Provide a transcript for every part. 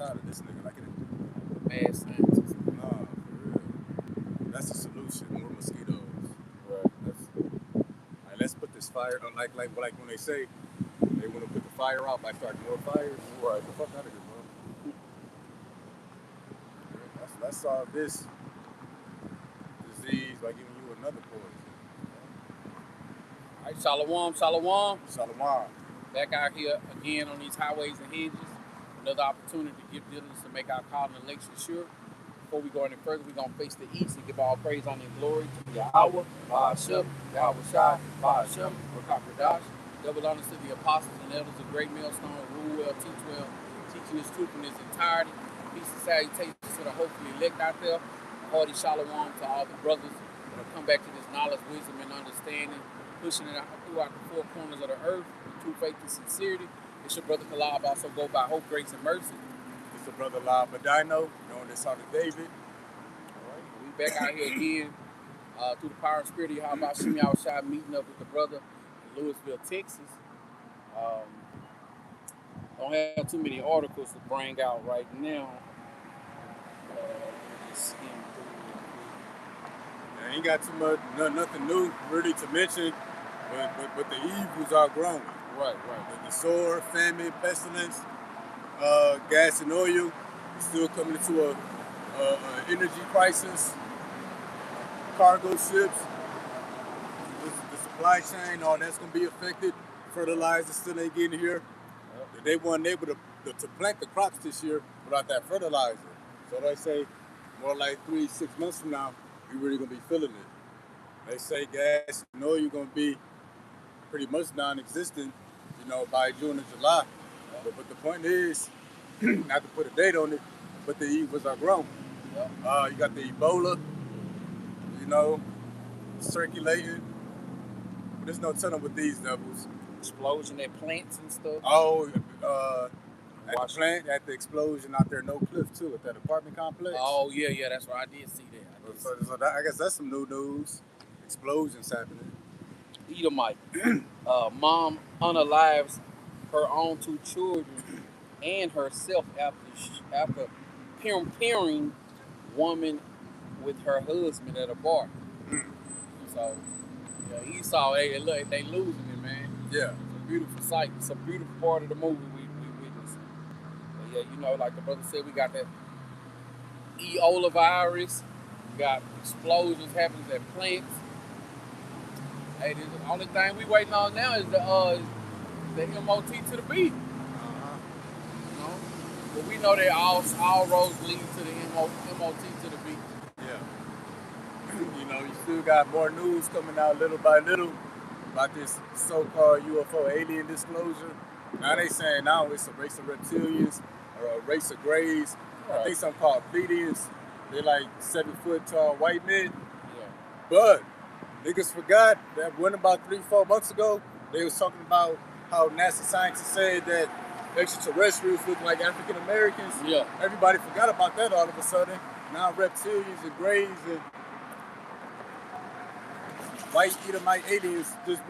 outside of this nigga. Like it. Mad scientist. Nah, for real. That's the solution. More mosquitoes. Right. Like, let's put this fire. Like when they say they want to put the fire out by starting more fires. Right. Get the fuck out of here, bro. Let's solve this disease by giving you another poison. All right, Shalom, Shalom. Shalom. Back out here again on these highways and hedges. Another opportunity to give diligence to make our call and election sure. Before we go any further, we're going to face the east and give all praise, honor, and glory to Yahweh, Ba'ashem, Yahweh Shai, Ba'ashem, Rakakadash. Double honors to the apostles and elders of Great Millstone, rule well, teach well, teaching this truth in its entirety. Peace and salutations to the hopefully elect out there. Hearty shalom to all the brothers that have come back to this knowledge, wisdom, and understanding, pushing it out throughout the four corners of the earth with true faith and sincerity. It's your brother Kalab, also go by hope, grace, and mercy. It's your brother La Medino, known as Son of David. All right, we back out here again through the power and spirit of Yahweh Shem Shai, meeting up with the brother in Louisville, Texas. Don't have too many articles to bring out right now. Ain't got too much, nothing new really to mention, but the evils are growing. Right. The sword, famine, pestilence, gas and oil, still coming into a energy crisis. Cargo ships, the supply chain, all that's gonna be affected. Fertilizer still ain't getting here. They weren't able to plant the crops this year without that fertilizer. So they say more like 3-6 months from now, we really gonna be feeling it. They say gas and oil gonna be pretty much non-existent, by June or July. But the point is, not to put a date on it, but the evils are growing. You got the Ebola, circulating. But there's no telling with these devils. Explosion at plants and stuff. Oh, at the explosion out there, No Cliff too, at that apartment complex. Oh yeah, that's right. I did see that. I guess that's some new news. Explosions happening. Edomite. Mom unalives her own 2 children and herself after pairing woman with her husband at a bar. So, yeah, Esau, they losing it, man. Yeah. It's a beautiful sight. It's a beautiful part of the movie we witnessed. But yeah, like the brother said, we got that Ebola virus. We got explosions happening at plants. Hey, the only thing we waiting on now is the MOT to the B. But we know that all roads lead to the MOT to the B. Yeah. You still got more news coming out little by little about this so-called UFO alien disclosure. Now they saying now it's a race of reptilians or a race of grays. Right. I think some called Pleiadians. They're like 7-foot tall white men. Yeah. But niggas forgot that when about 3-4 months ago, they was talking about how NASA scientists said that extraterrestrials look like African Americans. Yeah. Everybody forgot about that all of a sudden. Now reptilians and grays and white Edomite aliens just,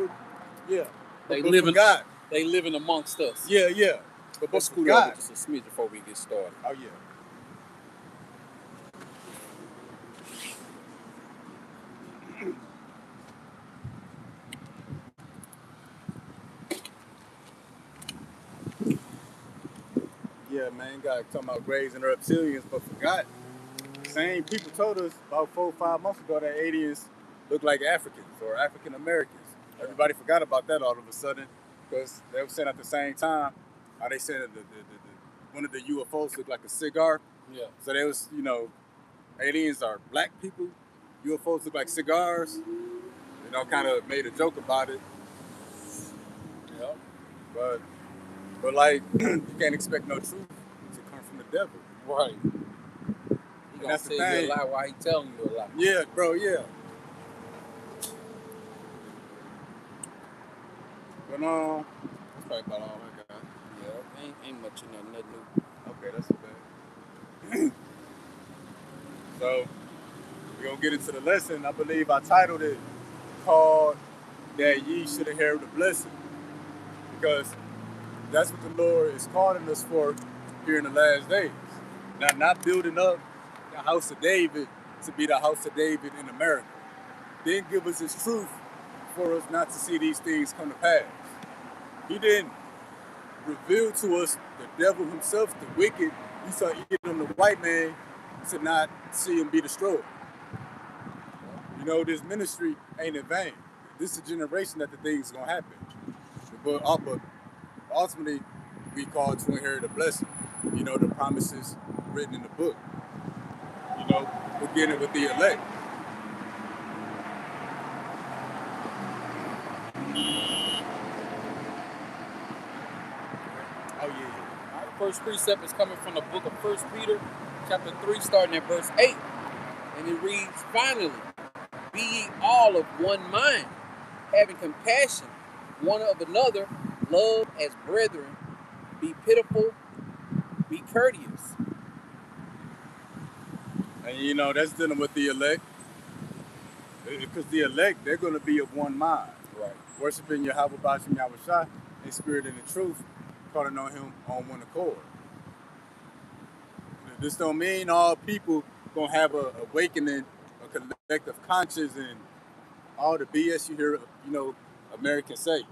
They living amongst us. Yeah. But let's scoot over just a smidge before we get started. Oh yeah. Yeah, man, got talking about grays and reptilians, but forgot. Same people told us about 4 or 5 months ago that aliens look like Africans or African Americans. Everybody forgot about that all of a sudden because they were saying at the same time how they said that one of the UFOs looked like a cigar. Yeah. So they was, aliens are black people. UFOs look like cigars. Kind of made a joke about it. Yeah. But like, you can't expect no truth to come from the devil. Right. He gonna tell you a lie while he telling you a lie. Yeah, bro, yeah. But that's probably about all I got. Yeah, ain't much in there, nothing new. Okay, that's okay. So we're gonna get into the lesson. I believe I titled it called that ye should inherit the blessing. Because that's what the Lord is calling us for here in the last days. Not building up the house of David to be the house of David in America. Then give us his truth for us not to see these things come to pass. He didn't reveal to us the devil himself, the wicked. He saw him, the white man, to not see him be destroyed. You know, this ministry ain't in vain. This is a generation that the things going to happen. But ultimately, we called to inherit a blessing. You know, the promises written in the book. You know, beginning with the elect. Oh, yeah. All right, first precept is coming from the book of 1 Peter, chapter 3, starting at verse 8. And it reads, finally, be ye all of one mind, having compassion one of another, love as brethren, be pitiful, be courteous. And you know, that's dealing with the elect. Because the elect, they're going to be of one mind. Right. Worshiping Yahweh Bashim Yahushua in spirit and in truth, calling on him on one accord. This don't mean all people going to have a awakening, a collective conscience, and all the BS you hear, you know, Americans say.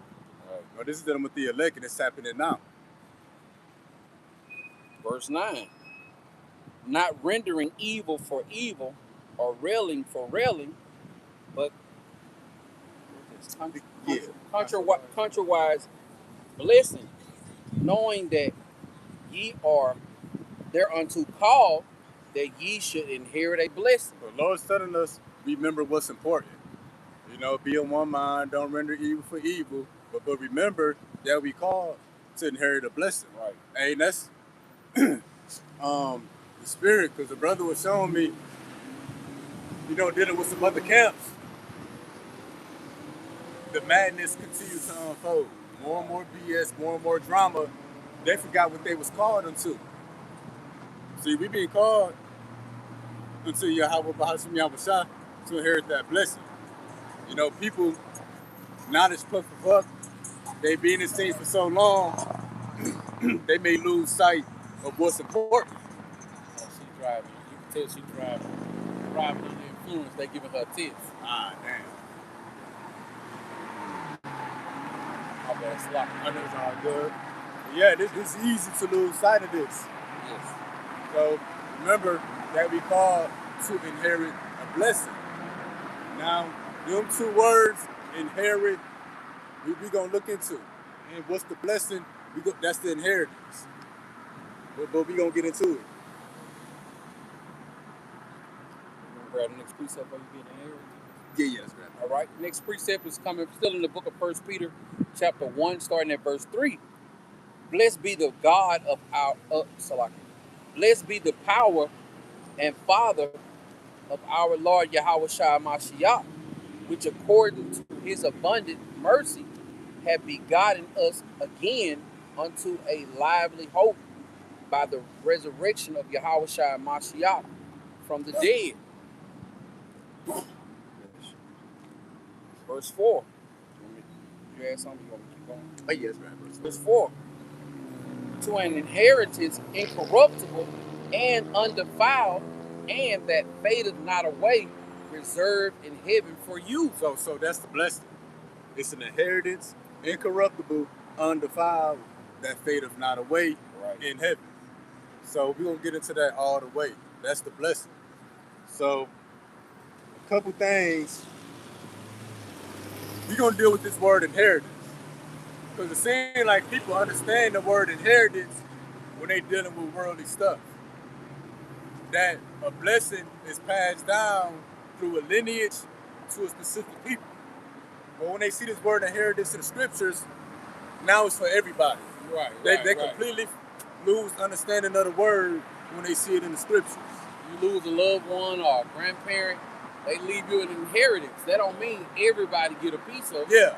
Right. No, this is dealing with the elect, and it's happening now. Verse 9. Not rendering evil for evil, or railing for railing, but contrawise blessing, knowing that ye are thereunto called, that ye should inherit a blessing. The Lord's telling us, remember what's important. You know, be in one mind, don't render evil for evil, but remember that we called to inherit a blessing. Right. And that's the spirit, because the brother was showing me, you know, dealing with some other camps, the madness continues to unfold. More and more BS, more and more drama. They forgot what they was called unto. See, we being called unto Yahweh Bahashim Yahushua to inherit that blessing. You know, people not as puffed up. They be in this thing for so long, they may lose sight of what's important. Oh, she driving. You can tell she driving. Driving under the influence, they giving her tips. Ah, damn. My bad, slap. I know it's all good. But yeah, this is easy to lose sight of this. Yes. So remember that we call to inherit a blessing. Now, them two words, inherit, we gonna look into. And what's the blessing? That's the inheritance. But we gonna get into it. Grab the next precept while you get inherited. Yeah, let's grab it. All right. Next precept is coming still in the book of 1 Peter, chapter 1, starting at verse 3. Blessed be the God of our blessed be the power and Father of our Lord Yahushua Mashiach, which according to his abundant mercy have begotten us again unto a lively hope by the resurrection of Yahushua Mashiach from the dead. Verse 4. You add something? You want me to keep going? Oh, yes, right. Verse 4. To an inheritance incorruptible and undefiled, and that fadeth not away, reserved in heaven for you. So that's the blessing. It's an inheritance, incorruptible, undefiled, that fadeth not away in heaven. So we're going to get into that all the way. That's the blessing. So a couple things. We're going to deal with this word inheritance. Because it seems like people understand the word inheritance when they're dealing with worldly stuff. That a blessing is passed down through a lineage to a specific people. But when they see this word inheritance in the scriptures, now it's for everybody. They completely lose understanding of the word when they see it in the scriptures. You lose a loved one or a grandparent, they leave you an inheritance. That don't mean everybody get a piece of it. Yeah.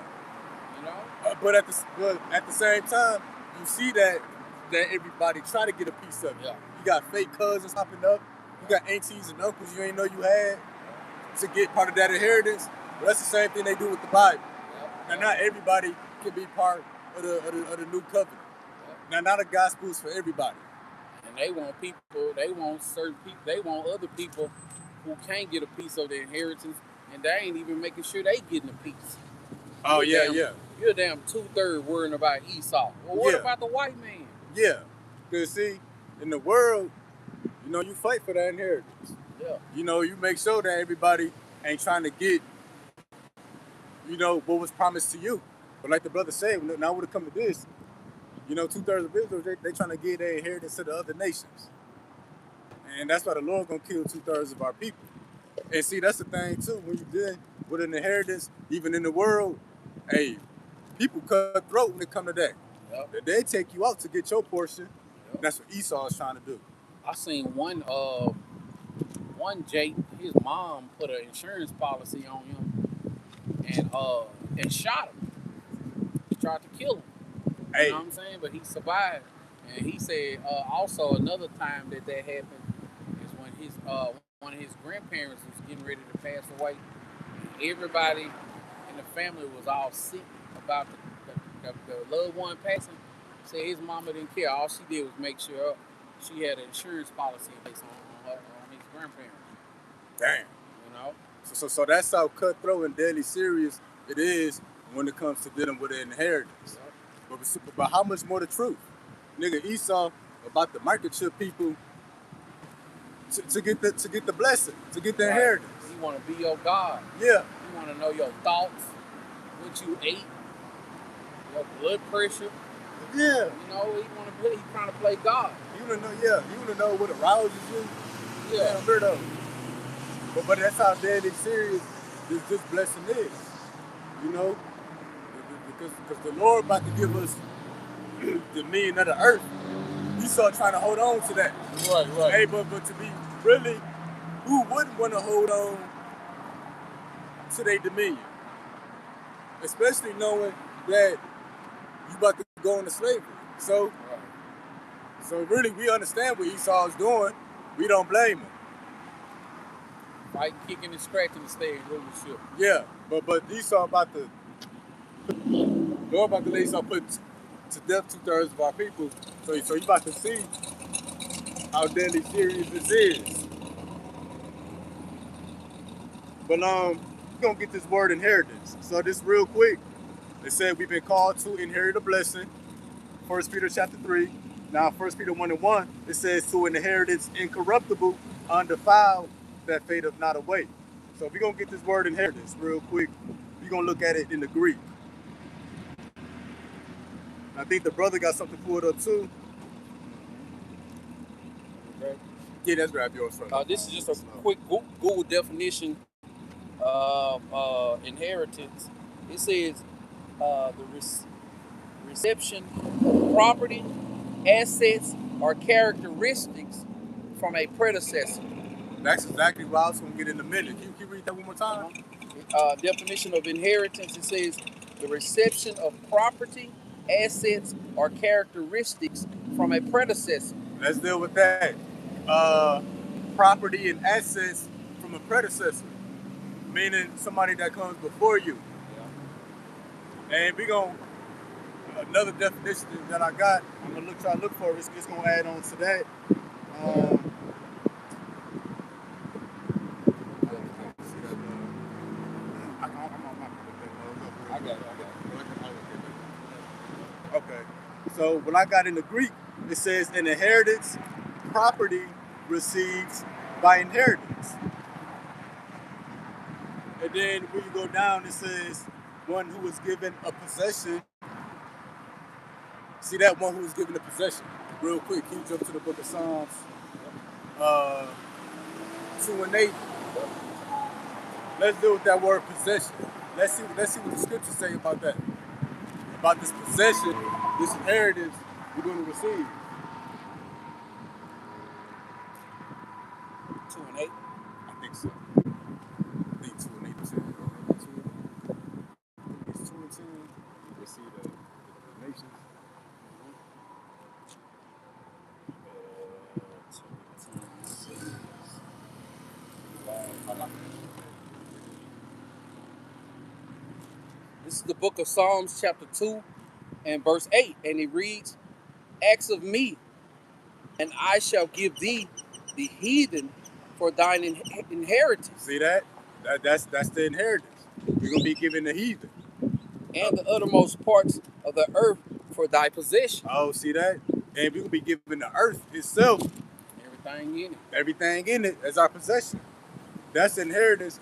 You know? But at the same time, you see that everybody try to get a piece of it. Yeah. You got fake cousins popping up. You got aunties and uncles you ain't know you had to get part of that inheritance. Well, that's the same thing they do with the Bible. Now, not everybody can be part of the new covenant. Now, not a gospel is for everybody. And they want people, they want certain people, they want other people who can't get a piece of the inheritance, and they ain't even making sure they getting a piece. Oh, yeah, yeah. You're a damn 2/3 worrying about Esau. Well, what about the white man? Yeah. Because, see, in the world, you know, you fight for that inheritance. Yeah. You know, you make sure that everybody ain't trying to get, you know, what was promised to you. But like the brother said, now when it come to this, you know, 2/3 of Israel, they trying to give their inheritance to the other nations. And that's why the Lord gonna kill 2/3 of our people. And see, that's the thing too, when you deal with an inheritance, even in the world, hey, people cut throat when it come to that. Yep. They take you out to get your portion. Yep. That's what Esau is trying to do. I seen one Jake, his mom put an insurance policy on him and shot him. He tried to kill him. You know what I'm saying? But he survived. And he said also another time that happened is when his one of his grandparents was getting ready to pass away. Everybody in the family was all sick about the loved one passing. Said his mama didn't care. All she did was make sure she had an insurance policy based on his grandparents. Damn. You know? So that's how cutthroat and deadly serious it is when it comes to dealing with an inheritance. But how much more the truth? Nigga, Esau about to microchip people to get the blessing, to get the inheritance. He want to be your God. Yeah. He want to know your thoughts, what you ate, your blood pressure. Yeah. You know, he trying to play God. You wanna know, yeah. You wanna know what arouses you. Yeah. Weirdo. But that's how deadly serious this blessing is. You know, because the Lord about to give us the million of the earth. Esau trying to hold on to that. Right. Hey, but to be really, who wouldn't want to hold on to their dominion? Especially knowing that you about to go into slavery. So really, we understand what Esau is doing. We don't blame him. Fighting, kicking, and scratching to stay in rulership. Yeah, but Esau about to let Esau put to death 2/3 of our people. So you about to see how deadly serious this is. But we're gonna get this word inheritance. So this real quick, it said we've been called to inherit a blessing. 1 Peter chapter 3. Now 1 Peter 1:1, it says to an inheritance incorruptible, undefiled, that fadeth not away. So we're gonna get this word inheritance real quick. We're gonna look at it in the Greek. I think the brother got something pulled up too. Okay. Yeah, that's grab yours first. This is just a quick Google definition of inheritance. It says the reception of property, assets, or characteristics from a predecessor. That's exactly what I was going to get in a minute. Can you read that one more time? Definition of inheritance, it says the reception of property, assets, or characteristics from a predecessor. Let's deal with that. Property and assets from a predecessor, meaning somebody that comes before you. Yeah. And we're going to, another definition that I got, I'm going to try to look for it, it's going to add on to that. Okay, so what I got in the Greek, it says an inheritance, property received by inheritance. And then when you go down, it says one who was given a possession. See that one who was given a possession? Real quick, can you jump to the book of Psalms 2 and 8? Let's deal with that word possession. Let's see what the scriptures say about that. About this possession, this inheritance we're going to receive. 2 and 8? I think so. I think 2 and 8 percent. It's 2 and 10. We'll see the nations. This is the book of Psalms chapter 2 and verse 8, and it reads, "Acts of me, and I shall give thee the heathen for thine inheritance. See that? That's the inheritance. We're gonna be given the heathen. And the uttermost parts of the earth for thy possession. Oh, see that? And we're gonna be given the earth itself. Everything in it. Everything in it as our possession. That's the inheritance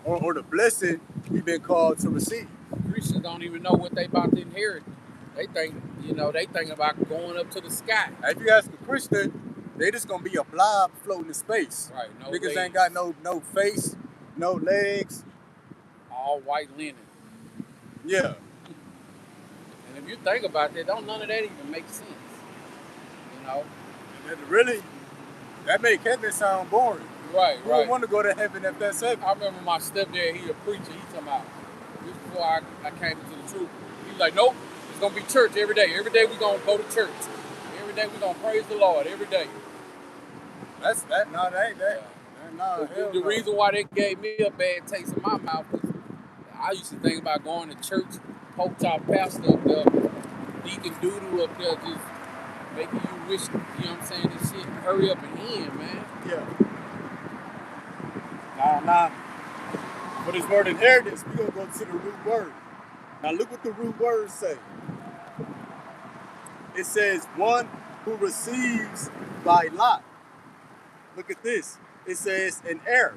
or the blessing we've been called to receive. Christians don't even know what they about to inherit. They think, they think about going up to the sky. If you ask a Christian, they just gonna be a blob floating in space. Right, no Niggas legs. ain't got no face, no legs. All white linen. Yeah. And if you think about that, don't none of that even make sense. And really, that make heaven sound boring. Right. Who would want to go to heaven if that's heaven? I remember my stepdad, he a preacher, he talking about, just before I came into the truth, he was like, nope, it's going to be church every day. Every day we going to go to church. Every day we going to praise the Lord, every day. That ain't that. No, the reason why they gave me a bad taste in my mouth is I used to think about going to church, Pope Top Pastor up there, Deacon Doodoo up there, just making you wish, what I'm saying, this shit, hurry up and end, man. Yeah. Nah. For this word inheritance, we're going to go to the root word. Now look what the root word say. It says, one who receives by lot. Look at this. It says an heir.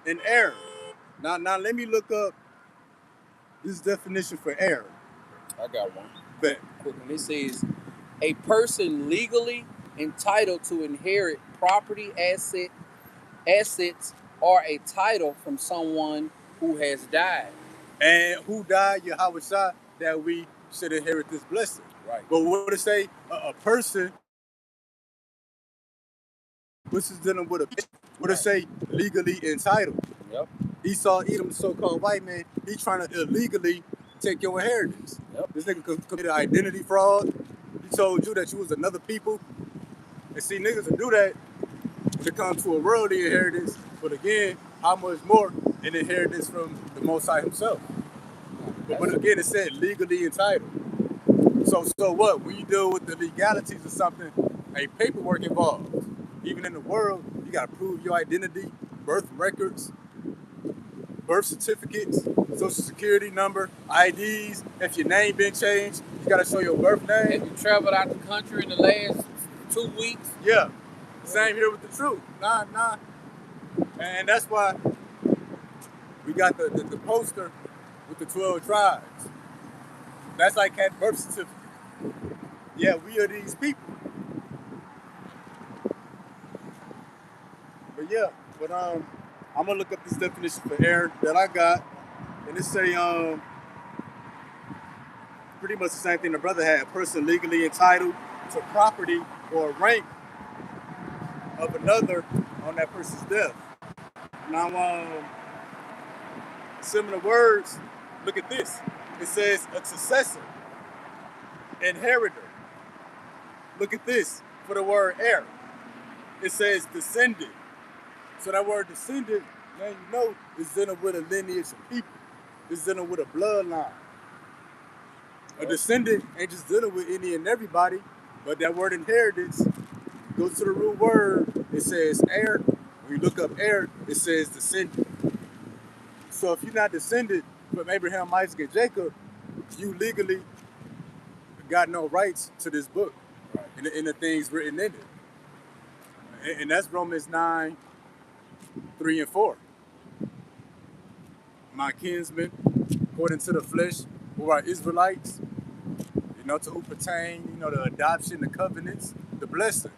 An heir. Now let me look up this definition for heir. I got one. Bet. Quick one. It says, a person legally entitled to inherit property, assets, or a title from someone who has died. And who died, Yahweh Shah, that we should inherit this blessing. Right. But what it say? A person, which is dealing with what it say? Legally entitled. Yep. Esau, Edom, so-called white man, he trying to illegally take your inheritance. Yep. This nigga committed identity fraud. He told you that you was another people. And see, niggas will do that when it comes to a worldly inheritance. But again, how much more an inheritance from the Most High himself? But again, it said legally entitled. So what? When you deal with the legalities of something, a paperwork involved. Even in the world, you gotta prove your identity, birth records, birth certificates, social security number, IDs. If your name been changed, you gotta show your birth name. If you traveled out the country in the last 2 weeks. Yeah. Same here with the truth. Nah. And that's why we got the poster with the 12 tribes. That's like that birth certificate. Yeah, we are these people. But I'm gonna look up this definition for heir that I got, and it say pretty much the same thing the brother had. A person legally entitled to property or rank of another on that person's death. Now, similar words. Look at this. It says a successor, inheritor. Look at this for the word heir. It says descendant. So that word descendant, man, you know, is dealing with a lineage of people. It's dealing with a bloodline. A descendant ain't just dealing with any and everybody, but that word inheritance goes to the root word. It says heir. When you look up heir, it says descendant. So if you're not descended from Abraham, Isaac, and Jacob, you legally got no rights to this book and the things written in it. And that's Romans 9, 3 and 4. My kinsmen, according to the flesh, who are Israelites, to who pertain, the adoption, the covenants, the blessing.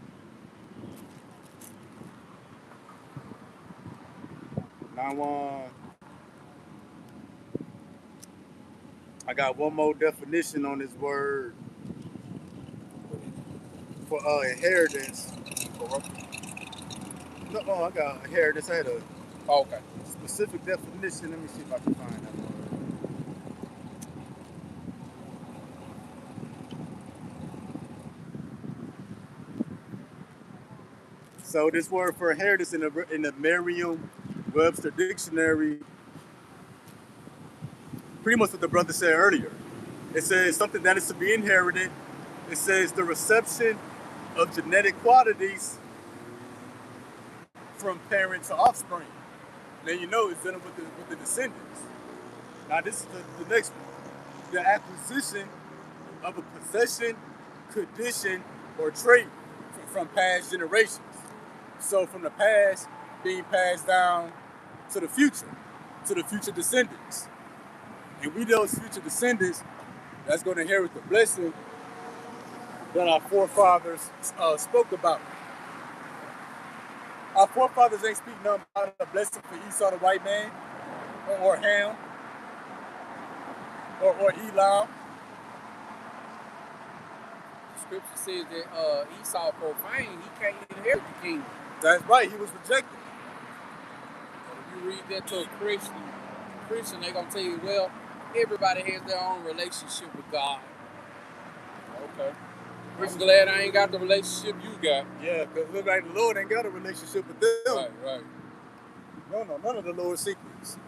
Now, I got one more definition on this word for inheritance. No, I got inheritance. I had a specific definition. Let me see if I can find that word. So this word for inheritance in the Merriam-Webster dictionary, pretty much what the brother said earlier. It says something that is to be inherited. It says the reception of genetic qualities from parent to offspring. Then you know it's dealing with the descendants. Now this is the next one. The acquisition of a possession, condition, or trait from past generations. So from the past being passed down to the future descendants. And we those future descendants that's going to inherit the blessing that our forefathers spoke about. Our forefathers ain't speak nothing about a blessing for Esau the white man, or Ham, or Elam. The scripture says that Esau profaned, he can't inherit the kingdom. That's right, he was rejected. If you read that to a Christian, they're going to tell you, well, everybody has their own relationship with God. Okay. I'm glad I ain't got the relationship you got. Yeah, because look like the Lord ain't got a relationship with them. Right. No, none of the Lord's secrets.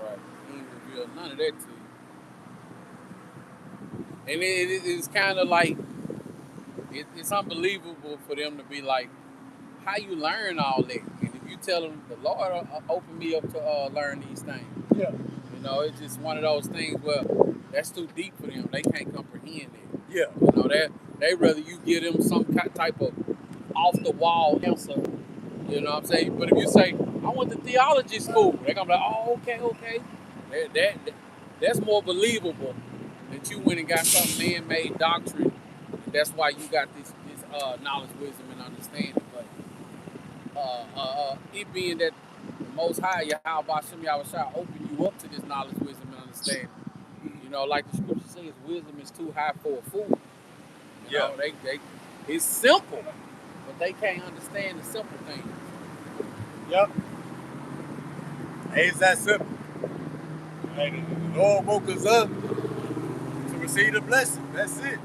Right. He ain't revealed none of that to you. And it's kind of like, it's unbelievable for them to be like, how you learn all that? And if you tell them, the Lord opened me up to learn these things. Yeah. You know, it's just one of those things where that's too deep for them. They can't comprehend it. Yeah. You know, they rather you give them some type of off-the-wall answer. You know what I'm saying? But if you say, I went to theology school, they're going to be like, oh, okay. That's more believable that you went and got some man-made doctrine. That's why you got this knowledge, wisdom, and understanding. But it being that the Most High, Yahweh Shem Yahushua, open you up to this knowledge, wisdom, and understanding. You know, like the scripture says, wisdom is too high for a fool. You know, it's simple, but they can't understand the simple things. Yep. It's that simple. Like the Lord woke us up to receive the blessing. That's it.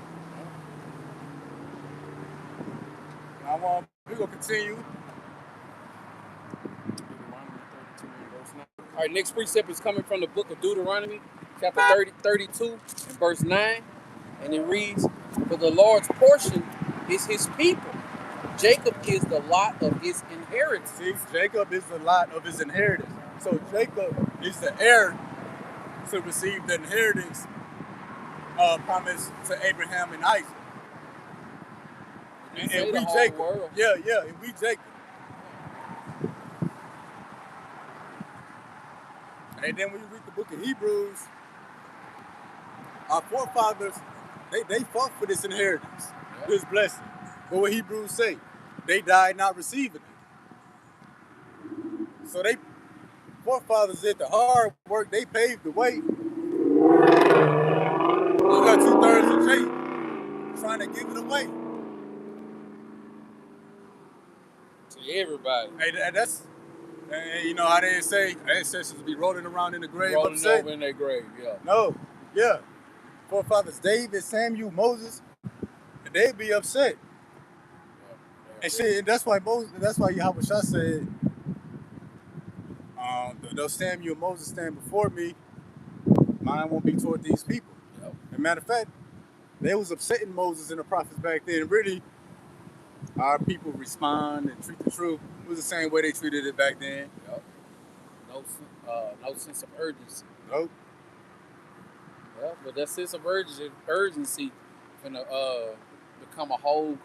Now we're going to continue. All right, next precept is coming from the book of Deuteronomy, chapter 32 and verse 9. And it reads, for the Lord's portion is his people. Jacob is the lot of his inheritance. See, Jacob is the lot of his inheritance. So Jacob is the heir to receive the inheritance promised to Abraham and Isaac. And we Jacob. World. Yeah, and we Jacob. And then when you read the book of Hebrews, our forefathers, they fought for this inheritance, this blessing. But what Hebrews say, they died not receiving it. So they forefathers did the hard work, they paved the way. We got 2/3 of Jacob trying to give it away. To everybody. Hey, that's, and you know how they say ancestors be rolling around in the grave rolling upset? Over in their grave, yeah. No, yeah. Forefathers David, Samuel, Moses, they'd be upset. And shit, and that's why Yahweh Shah said, though Samuel and Moses stand before me, mine won't be toward these people. Yep. As a matter of fact, they was upsetting Moses and the prophets back then. Really, our people respond and treat the truth. It was the same way they treated it back then. Yep. No sense of urgency. Nope. Yeah, but that sense of urgency gonna become a whole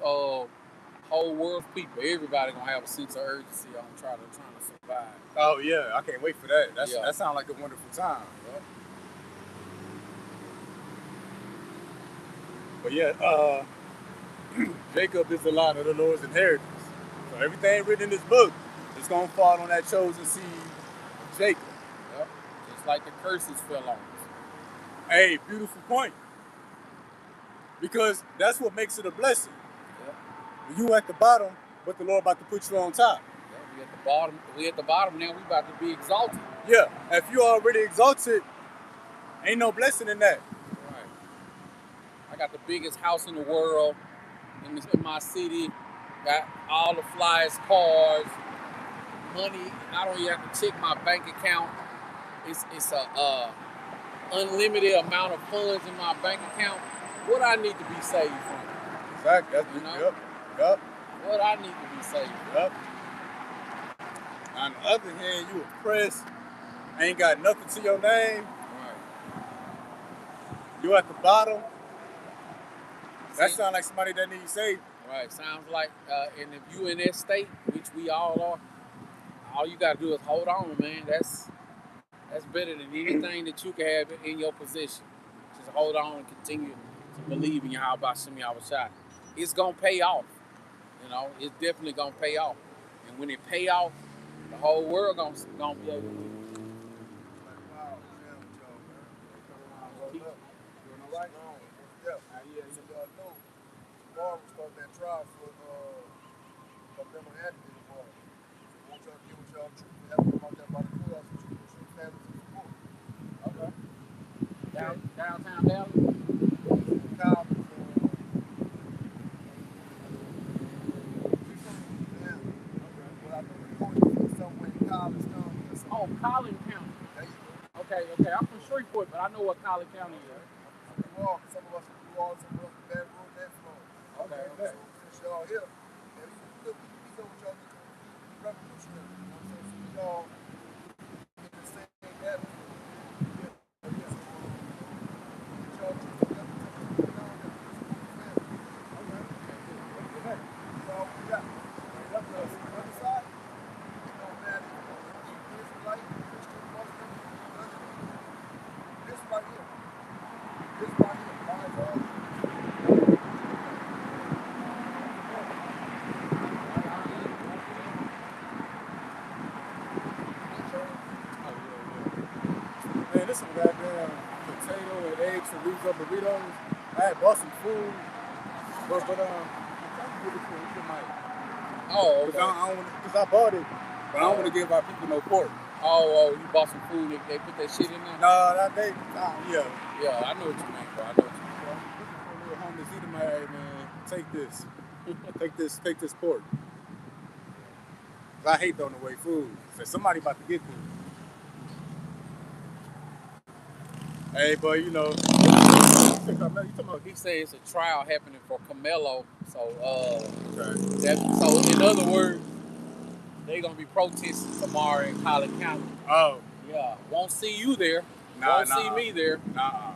world of people. Everybody gonna have a sense of urgency on trying to survive. Oh yeah, I can't wait for that. That sounds like a wonderful time. Yep. But yeah, Jacob is the lot of the Lord's inheritance. So everything written in this book is gonna fall on that chosen seed, Jacob. Yep. Just like the curses fell on us. Hey, beautiful point. Because that's what makes it a blessing. Yep. You at the bottom, but the Lord about to put you on top. Yeah, we at the bottom now, we about to be exalted. Yeah, if you already exalted, ain't no blessing in that. Right. I got the biggest house in the world in my city. Got all the flyest cars, money. I don't even have to check my bank account. It's a unlimited amount of funds in my bank account. What I need to be saved from? Exactly. You know? Yep. Yup. What I need to be saved. Yup. On the other hand, you oppressed, ain't got nothing to your name. Right. You at the bottom. That See? sounds like somebody that needs saved. Right. Sounds like, and if you in that state, which we all are, all you got to do is hold on, man. That's better than anything that you can have in your possession. Just hold on and continue to believe in Yahweh Shem Shai. It's gonna pay off. You know, it's definitely gonna pay off. And when it pay off, the whole world gonna be able to. Wow, man, with y'all, man. Coming around, rolling up. Doing all right? Yeah. So y'all know, tomorrow we start that trial for mental attitude tomorrow. So I want y'all to get with y'all truth. We have to come out there by the courthouse with you, with your families and support. Okay. Downtown Dallas. Kyle is, well, I know the court is somewhere in Collins County or something. Oh, Collin County. There you go. Okay. I'm from Shreveport, but I know what Collin County is. Some of us from New Orleans, some of us from Baton Rouge, and Florida. Okay. So since y'all here, man, we know what y'all need to be revolutionary. You know what I'm saying? So we all in the same atmosphere. Yeah. So get y'all truth together, take it down there. Okay. That's all we got. Because on the other side, it don't matter if you're Israelite, Christian, Muslim, this right here. This right here binds all. Man, this some goddamn potato and eggs and these up burritos. I had bought some food, but I'm trying to get it to Mike. Oh, okay. Because I bought it, but I don't want to give our people no pork. Oh, you bought some food and they put that shit in there? No, yeah. Yeah, I know what you mean, bro. I know what you mean. So I'm looking for a little homeless eater, my hey man, take this. take this pork. I hate throwing away food. So somebody about to get this. Hey, but you know, He said it's a trial happening for Camelo. So, okay. so in other words, they're gonna be protesting tomorrow in Collin County. Oh, Yeah, won't see you there. Nah, won't see me there. Nah.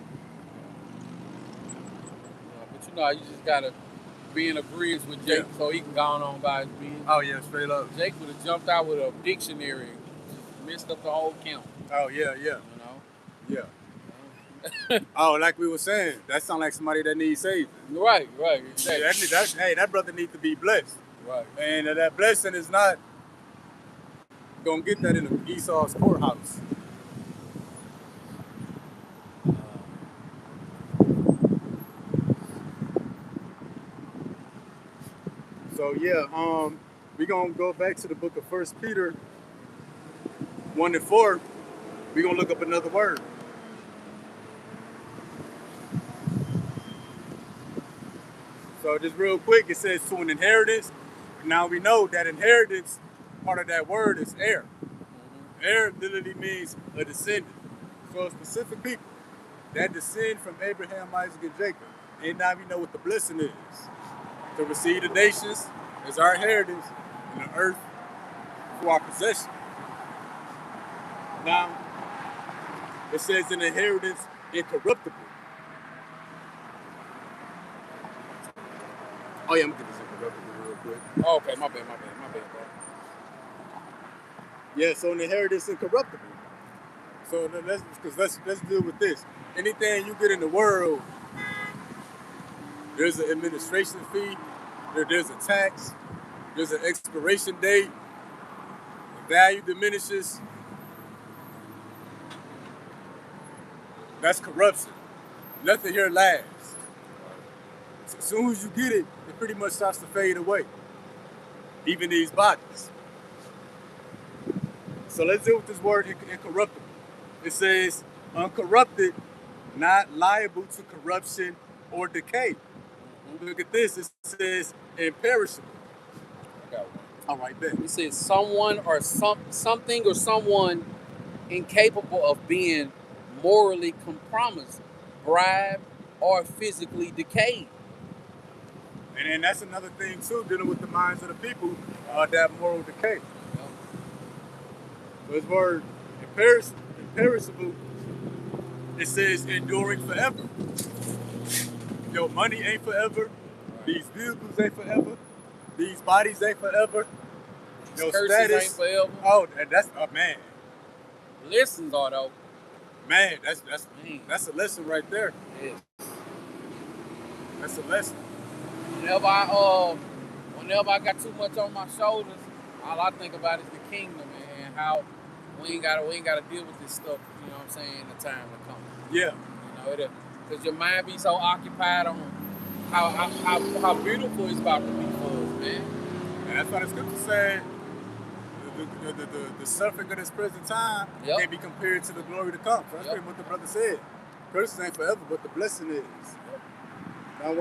But you know, you just gotta be in agreement with Jake so he can go on by his business. Oh yeah, straight up. Jake would have jumped out with a dictionary and just messed up the whole count. Oh yeah. You know. Yeah. Oh, like we were saying, that sounds like somebody that needs saving. Right, exactly. Hey, that brother needs to be blessed. Right. And that blessing is not gonna get that in the Esau's courthouse. So yeah, we're gonna go back to the book of 1 Peter 1-4. We're gonna look up another word. So just real quick, it says to an inheritance. Now we know that inheritance, part of that word is heir. Heir literally means a descendant. So specific people that descend from Abraham, Isaac, and Jacob. And now we know what the blessing is. To receive the nations is our inheritance, and the earth for our possession. Now, it says an inheritance incorruptible. Oh yeah, I'm gonna get this incorruptible real quick. Oh, okay, my bad, bro. Yeah, so an inheritance incorruptible. So let's deal with this. Anything you get in the world, there's an administration fee, there's a tax, there's an expiration date, the value diminishes. That's corruption. Nothing here lasts. So as soon as you get it, it pretty much starts to fade away. Even these bodies. So let's deal with this word incorruptible. It says uncorrupted, not liable to corruption or decay. Look at this. It says imperishable. I got one. All right, then. It says someone or something or someone incapable of being morally compromised, bribed, or physically decayed. And that's another thing too, dealing with the minds of the people, that moral decay. So his word imperishable, it says enduring forever. Your money ain't forever. These vehicles ain't forever. These bodies ain't forever. Your Curses status ain't forever. Oh, and that's man. Lessons are though. Man, that's a lesson right there. Yes. That's a lesson. Whenever I got too much on my shoulders, all I think about is the kingdom and how we ain't gotta deal with this stuff. You know what I'm saying? The time to come. Yeah. You know, because your mind be so occupied on how beautiful it's about to be for us, man. And that's why the scripture said the suffering of this present time can't be compared to the glory to come. So that's pretty what the brother said. Curses ain't forever, but the blessing is. Now,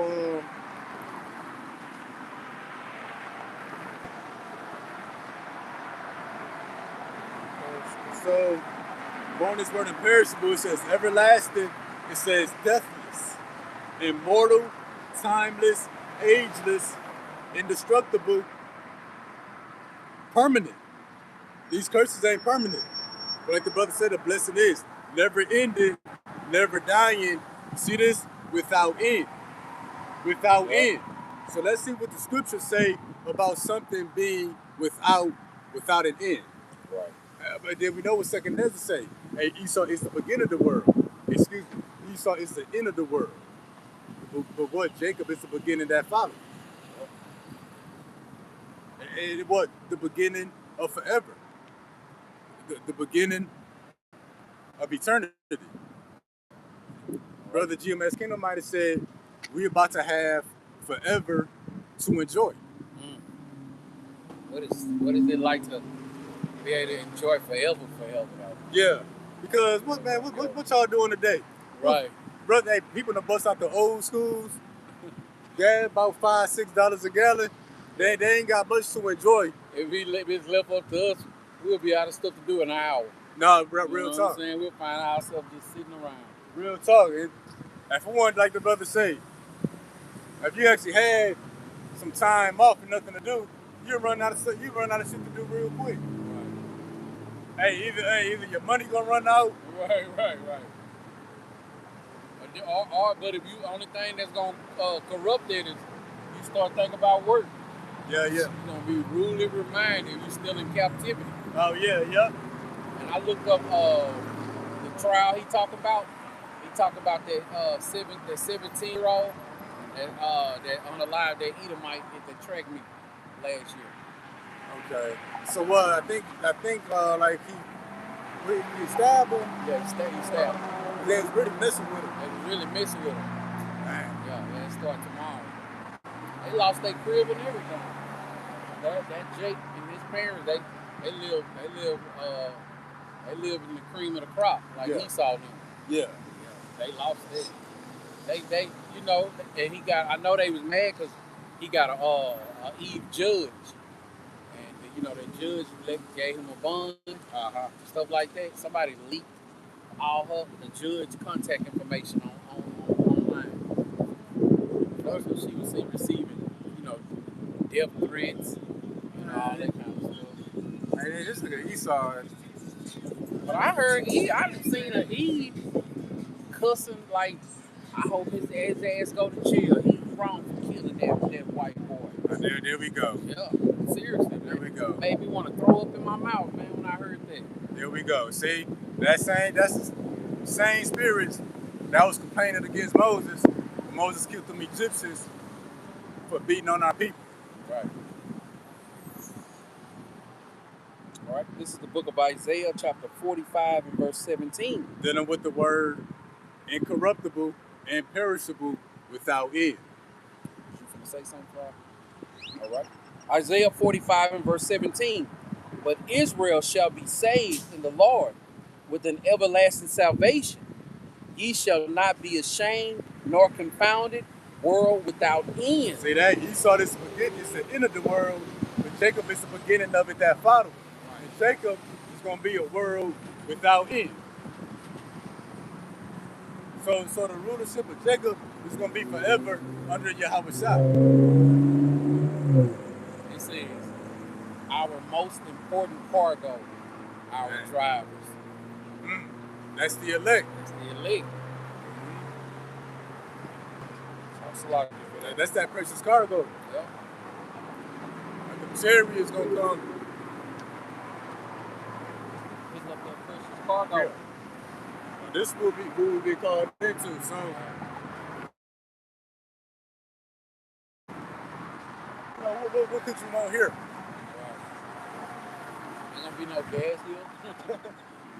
so on this word imperishable, it says everlasting, it says deathless, immortal, timeless, ageless, indestructible, permanent. These curses ain't permanent. But like the brother said, the blessing is never ending, never dying. See this? Without end. Without end. So let's see what the scriptures say about something being without an end. Right. But then we know what Second Ezra say. Hey, Esau is the beginning of the world. Excuse me. Esau is the end of the world. But what? Jacob is the beginning that followed. And what? The beginning of forever. The beginning of eternity. Brother GMS Kingdom might have said, we're about to have forever to enjoy. What is it like to be able to enjoy forever? Yeah, because what y'all doing today? Right. Brother, hey, people that bust out the old schools, gas about $5-6 a gallon. They ain't got much to enjoy. If it's left up to us, we'll be out of stuff to do in an hour. No, real talk. You know what I'm saying? We'll find ourselves just sitting around. Real talk. And for one, like the brother say, if you actually had some time off and nothing to do, you run out of shit to do real quick. Right. Hey, either your money gonna run out. Right. But if you only thing that's gonna corrupt it is you start thinking about work. Yeah. You're gonna be rudely reminded you're still in captivity. Oh yeah. And I looked up the trial he talked about. He talked about that 17-year-old that unalived that Edomite at the track meet last year. Okay. So what? I think like he stabbed him. Yeah, he stabbed him. They was really messing with him. Man. Yeah, it starts tomorrow. They lost their crib and everything. That Jake and his parents, they live in the cream of the crop, like Esau them. Yeah. They lost it. They you know, and I know they was mad because he got a Eve judge. And you know, the judge gave him a bond, stuff like that. Somebody leaked all the judge contact information online. So she was receiving, you know, death threats, all that kind of stuff. Hey, this nigga Esau. But I heard I've seen an Eve cussing like, I hope his ass go to jail. He's wrong for killing that white boy. There we go. Yeah, seriously. There we go. Made me want to throw up in my mouth, man, when I heard that. There we go. See, that's the same spirits that was complaining against Moses. Moses killed them Egyptians for beating on our people. Right. All right, this is the book of Isaiah, chapter 45 and verse 17. Dealing with the word incorruptible, imperishable, without end. You finna say something, Fry? All right. Isaiah 45 and verse 17. But Israel shall be saved in the Lord with an everlasting salvation. Ye shall not be ashamed nor confounded, world without end. See that? Esau is the end of the world, but Jacob is the beginning of it that followed. And Jacob is going to be a world without end. So the rulership of Jacob is going to be forever under Yahweh Shai. It says, our most important cargo, our Man. drivers. That's the elect. That's the elite. That's that precious cargo. Yep. Like the chariot is going to come. Picking up that precious cargo. Yeah. Well, this will be who will be called into. So, what could you want here? Right. Ain't gonna be no gas here. Ain't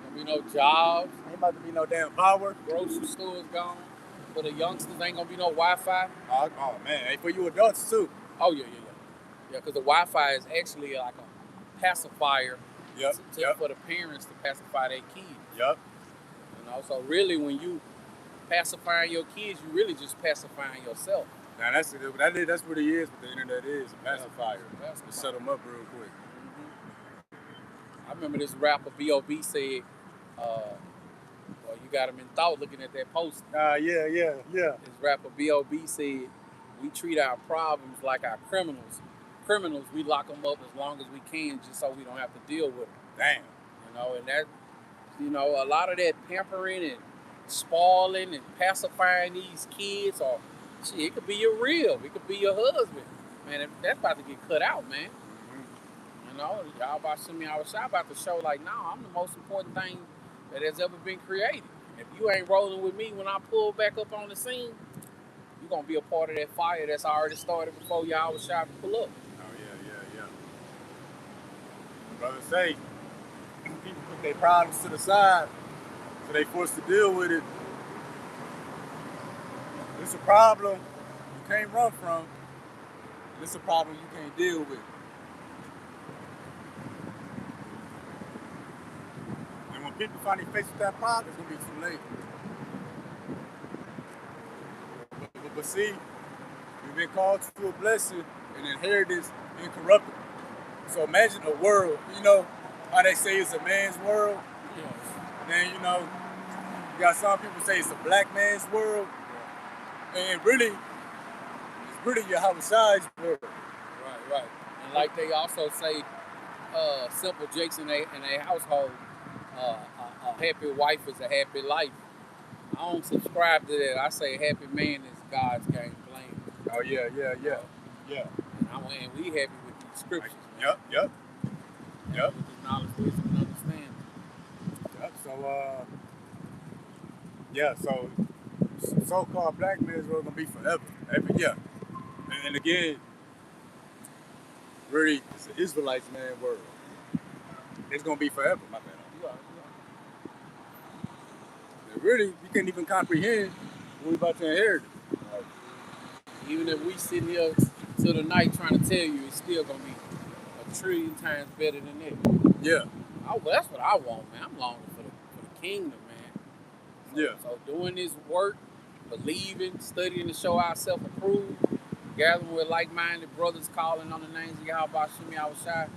gonna be no jobs. Ain't about to be no damn power. Grocery stores gone. For the youngsters, ain't gonna be no Wi-Fi. Oh man, hey, for you adults too. Oh yeah, because the Wi-Fi is actually like a pacifier. For the parents to pacify their kids. Yep. You know, so really, when you pacifying your kids, you really just pacifying yourself. Now that's what it is. What the internet is, a pacifier. To shut them up real quick. I remember this rapper B.O.B. said, well, you got him in thought looking at that post. Yeah. This rapper B.O.B. said, we treat our problems like our criminals. Criminals, we lock them up as long as we can just so we don't have to deal with them. Damn. You know, and that, a lot of that pampering and spoiling and pacifying these kids, or shit, it could be your rib, it could be your husband. Man, that's about to get cut out, man. You know, y'all about to send me out about to show like, no, I'm the most important thing that has ever been created. If you ain't rolling with me when I pull back up on the scene, you're going to be a part of that fire that's already started before y'all was shot to pull up. Oh, yeah. Brother say, people put their problems to the side, so they forced to deal with it. It's a problem you can't run from. It's a problem you can't deal with. And when people finally face with that problem, it's going to be too late. But see, we've been called to a blessing and inheritance incorruptible. So imagine a world, how they say it's a man's world. Yes. Then, you got some people say it's a black man's world. And really, it's really Yahweh Shai's world. Right. And like they also say, simple jakes in a household, a happy wife is a happy life. I don't subscribe to that. I say happy man is God's game plan. Oh, yeah. And we happy with these scriptures. Yep. With this knowledge, wisdom, and understanding. Yep, so so-called black man's world gonna be forever. And again, really, it's the Israelites man's world. It's gonna be forever, my man. And really, you can't even comprehend what we're about to inherit. Even if we sit here till the night trying to tell you, it's still gonna be a trillion times better than that. Yeah. Well, that's what I want, man. I'm longing for the kingdom, man. So doing this work, believing, studying to show ourselves approved, gathering with like-minded brothers, calling on the names of Yahweh Shemi Awashai,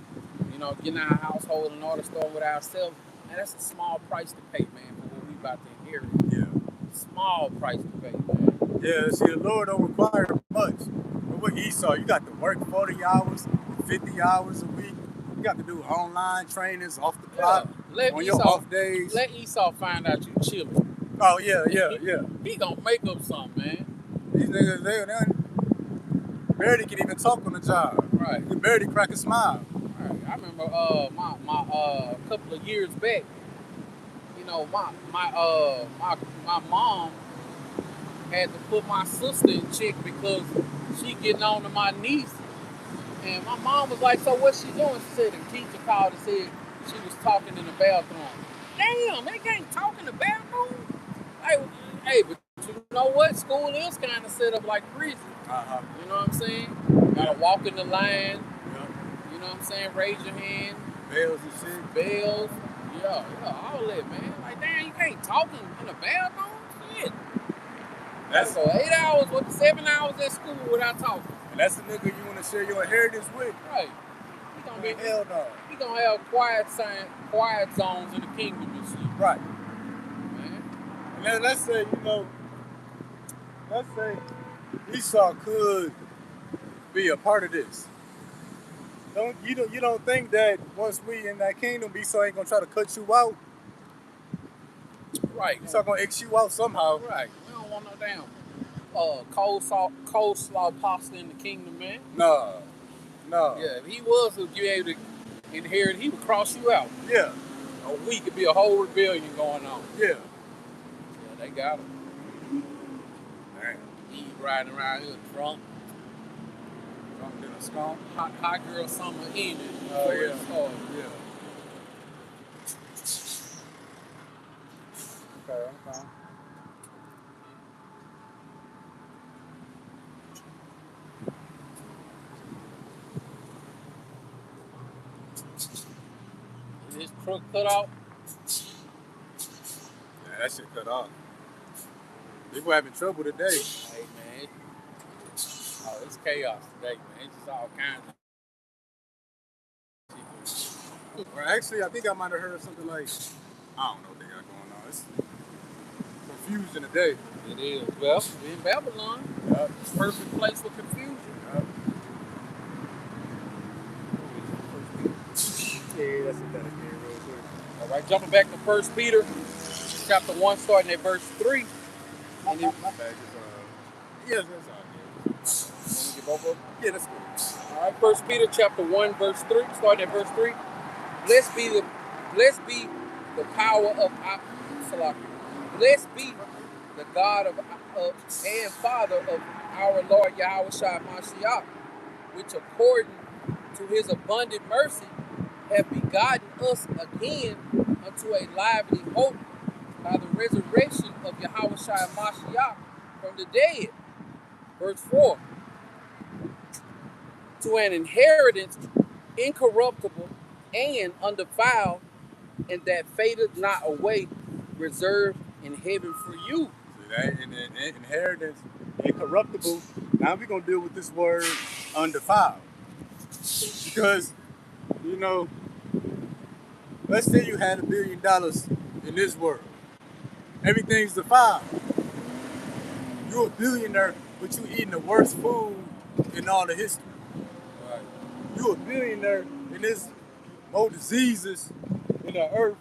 getting our household in order, starting with ourselves. And that's a small price to pay, man, for what we about to inherit. Yeah. Small price to pay, man. Yeah, see, the Lord don't require much. But with Esau, you got to work 40 hours, 50 hours a week. You got to do online trainings off the clock on your off days. Let Esau find out you chilling. Oh, yeah. He gonna make up something, man. These niggas, they barely can even talk on the job. Right. You can barely crack a smile. Right. I remember my couple of years back, my mom had to put my sister in check because she getting on to my niece. And my mom was like, so what's she doing? She said the teacher called and said she was talking in the bathroom. Damn, they can't talk in the bathroom? Hey, but you know what? School is kind of set up like prison. Uh-huh. You know what I'm saying? Gotta walk in the line. Yeah. You know what I'm saying? Raise your hand. Bells and shit. Bells. Yeah, all that, man. Like, damn, you can't talk in the bathroom? Shit. So 8 hours with 7 hours at school without talking. And that's the nigga you want to share your inheritance with. Right. He gonna have quiet zones in the kingdom and shit. Right. Man. And Now let's say, let's say Esau could be a part of this. You don't think that once we in that kingdom, Esau ain't gonna try to cut you out? Right. Esau gonna X you out somehow. Right. We don't want no damn coleslaw pasta in the kingdom, man. No. Yeah, if he was to be able to inherit, he would cross you out. Yeah. A week could be a whole rebellion going on. Yeah. Yeah, they got him. Dang. He riding around here drunk. Drunk in a skunk. Hot girl summer ended. Oh yeah. Yeah. Okay. His crook cut out. Yeah, that shit cut off. People having trouble today. Hey man, it's chaos today, man. It's just all kinds of. Well, actually, I think I might have heard something like, I don't know what they got going on. It's confusion today. It is. Well, we in Babylon. Yep. Perfect place for confusion. Yep. Yeah, that's what that is, real quick. All right, jumping back to 1 Peter, chapter 1, starting at verse 3. My bad. Yes, that's all good. Want me to get both of them? Yeah, that's good. All right, 1 Peter chapter 1, verse 3, starting at verse 3. Blessed be the power of blessed be the God of and Father of our Lord Yahweh Shai Mashiach, which according to his abundant mercy have begotten us again unto a lively hope by the resurrection of Yahweh Shai Mashiach from the dead. Verse 4. To an inheritance incorruptible and undefiled, and that fadeth not away, reserved in heaven for you. See that? And then inheritance, incorruptible. Now we're going to deal with this word undefiled. Because, let's say you had $1 billion in this world. Everything's defiled. You're a billionaire, but you eating the worst food in all the history. Right. You're a billionaire, and there's more diseases in the earth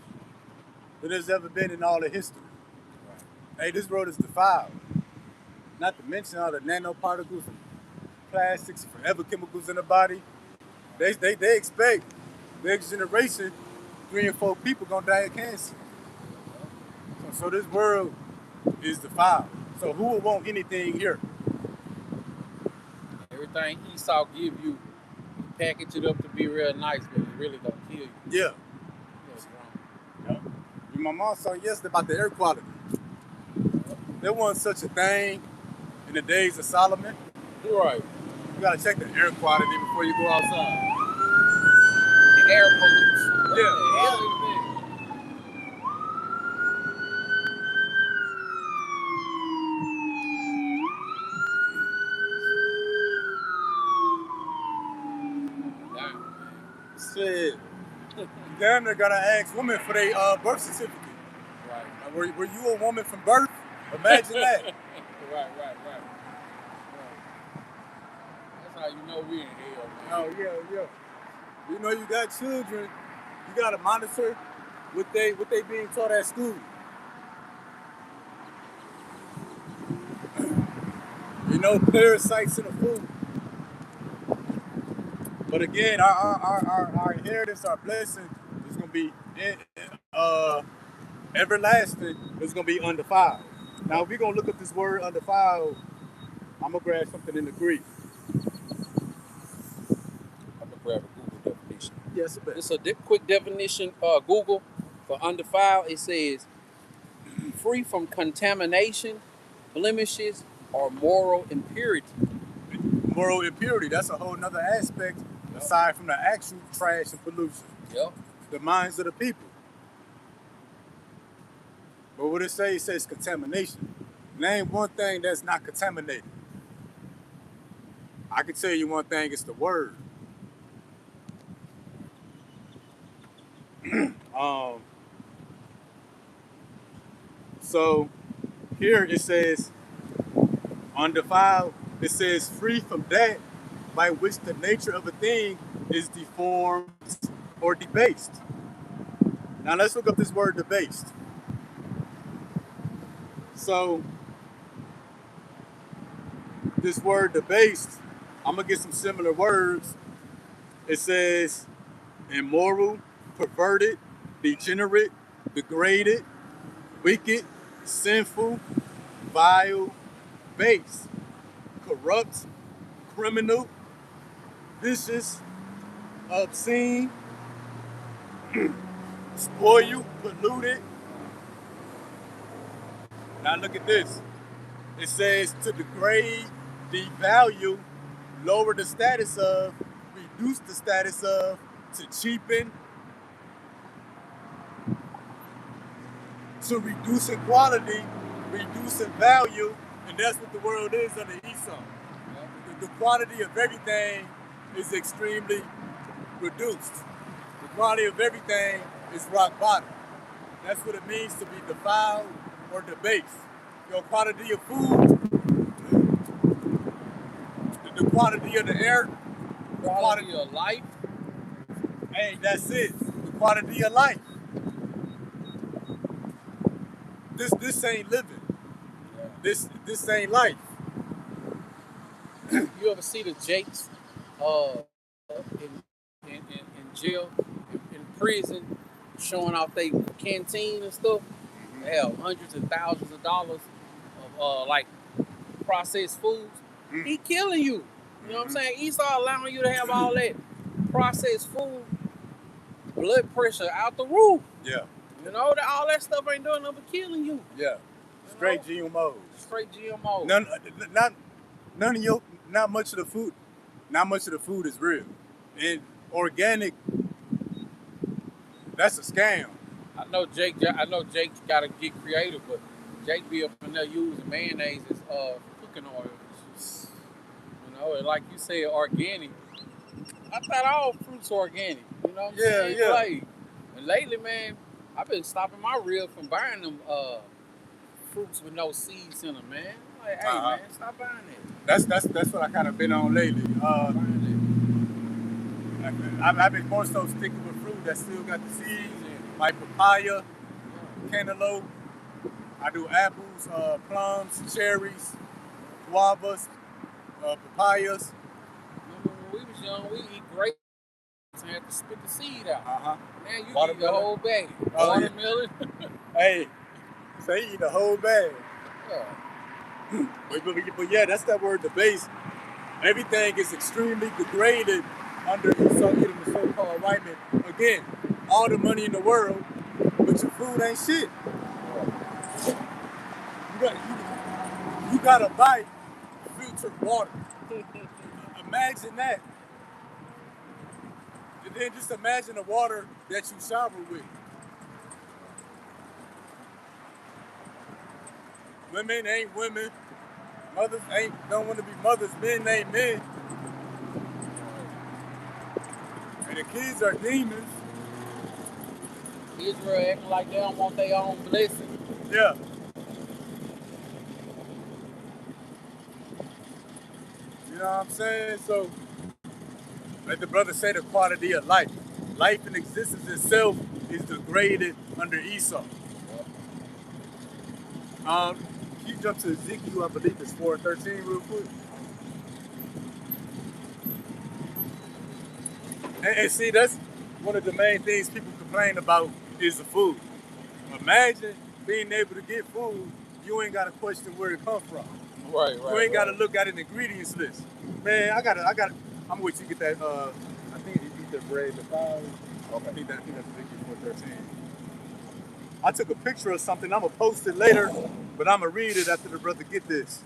than there's ever been in all the history. Right. Hey, this world is defiled. Not to mention all the nanoparticles and plastics and forever chemicals in the body. They expect the next generation, 3 and 4 people gonna die of cancer. So this world is defiled. So who would want anything here? Everything Esau give you, package it up to be real nice, but it really gonna kill you. Yeah. Yep. My mom saw yesterday about the air quality. There wasn't such a thing in the days of Solomon. You're right. You gotta check the air quality before you go outside. The air pollution. Yeah. What the hell is that? Shit. Damn, they're gonna ask women for their birth certificate. Right. Were you a woman from birth? Imagine that. Right. That's how you know we in hell, man. Oh yeah. You know you got children, you gotta monitor what they being taught at school. Parasites in the food. But again, our inheritance, our blessing is gonna be everlasting. It's gonna be undefiled. Now, if we're gonna look at this word undefiled, I'm gonna grab something in the Greek. I'm gonna grab a Google definition. Yes, it It's a quick definition. Google for undefiled. It says free from contamination, blemishes, or moral impurity. Moral impurity. That's a whole nother aspect aside from the actual trash and pollution. Yep. The minds of the people. But what it says? It says contamination. Name one thing that's not contaminated. I can tell you one thing, it's the word. So here it says, undefiled, it says free from that by which the nature of a thing is deformed or debased. Now let's look up this word debased. So this word debased, I'm gonna get some similar words. It says immoral, perverted, degenerate, degraded, wicked, sinful, vile, base, corrupt, criminal, vicious, obscene, spoiled, polluted. Now look at this. It says to degrade, devalue, lower the status of, reduce the status of, to cheapen, to reduce in quality, reduce in value, and that's what the world is under Esau. The quality of everything is extremely reduced. The quality of everything is rock bottom. That's what it means to be defiled or debased. Your quality of food, the quality of the air, the quality of life. Hey, that's it. The quality of life. This ain't living. This ain't life. You ever see the Jakes in jail, in prison, showing off their canteen and stuff? They have hundreds and thousands of dollars of like processed foods. He killing you. You know what I'm saying? Esau allowing you to have all that processed food, blood pressure out the roof. Yeah. You know, all that stuff ain't doing nothing but killing you. Yeah. Straight GMOs. Straight GMOs. Not much of the food is real. And organic, that's a scam. I know Jake got to get creative, but Jake be up in there using mayonnaise as cooking oil. You know, and like you said, organic. I thought all fruits are organic. You know what I'm saying? Yeah. Like, and lately, man, I've been stopping my reel from buying them fruits with no seeds in them, man. Like, hey, man, stop buying it. That's what I kind of been on lately. I've been more so sticking with fruit that still got the seeds, like papaya, cantaloupe. I do apples, plums, cherries, guavas, papayas. Remember when we was young, we eat grapes and had to spit the seed out. Now you eat the whole bag. Watermelon. Hey, so you eat the whole bag. Yeah. But yeah, that's that word, the base. Everything is extremely degraded under the so-called white man. Again, all the money in the world, but your food ain't shit. You gotta buy filtered water. Imagine that. And then just imagine the water that you shower with. Women ain't women. Mothers don't want to be mothers. Men ain't men. And the kids are demons. Israel acting like they don't want their own blessing. Yeah. You know what I'm saying? So, like the brother say, the quality of life. Life and existence itself is degraded under Esau. Can you jump to Ezekiel, I believe it's 4:13 real quick? And see, that's one of the main things people complain about is the food. Imagine being able to get food, you ain't got to question where it comes from. Right. You ain't got to look at an ingredients list. Man, I'm gonna wait till you get that, I think you eat the bread, the fries. Okay. I think that's Ezekiel 4:13. I took a picture of something, I'm gonna post it later, but I'm gonna read it after the brother get this.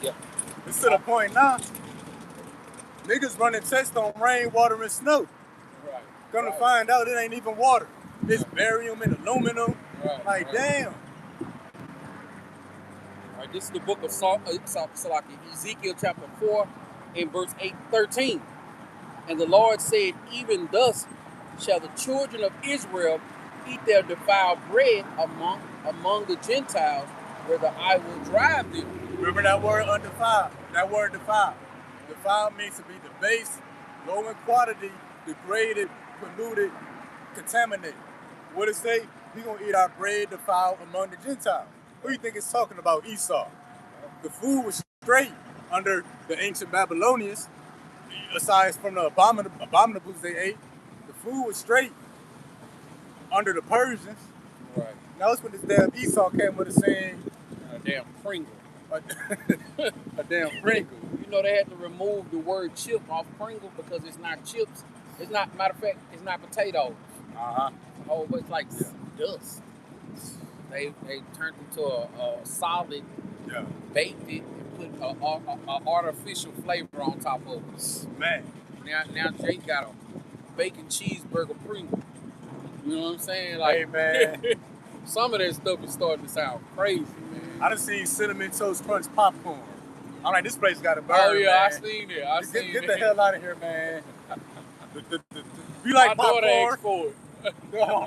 Yeah. It's to the point now, niggas running tests on rain, water, and snow. Right. Gonna find out it ain't even water. It's barium and aluminum Like, damn. All right, this is the book of Ezekiel chapter 4 and verse 13. And the Lord said, even thus shall the children of Israel eat their defiled bread among the Gentiles, whither I will drive them. Remember that word undefiled? That word defiled. Defiled means to be debased, low in quantity, degraded, polluted, contaminated. What it say? We gonna eat our bread defiled among the Gentiles. What do you think it's talking about? Esau. The food was straight under the ancient Babylonians, aside from the abominables they ate. The food was straight under the Persians. Right. Now it's when this damn Esau came with a saying, a damn Pringle. a damn Pringle. You know they had to remove the word chip off Pringle because it's not chips. It's not, matter of fact, it's not potatoes. Oh, but it's like dust. They turned into a solid, baked it, and put an artificial flavor on top of it. Man. Now Jake got a bacon cheeseburger Pringle. You know what I'm saying? Like, hey, man. Some of that stuff is starting to sound crazy, man. I done seen Cinnamon Toast Crunch popcorn. I'm like, this place got a burn. Oh yeah, man. I seen it. Get the hell out of here, man. You like my popcorn? Daughter asked for it. No,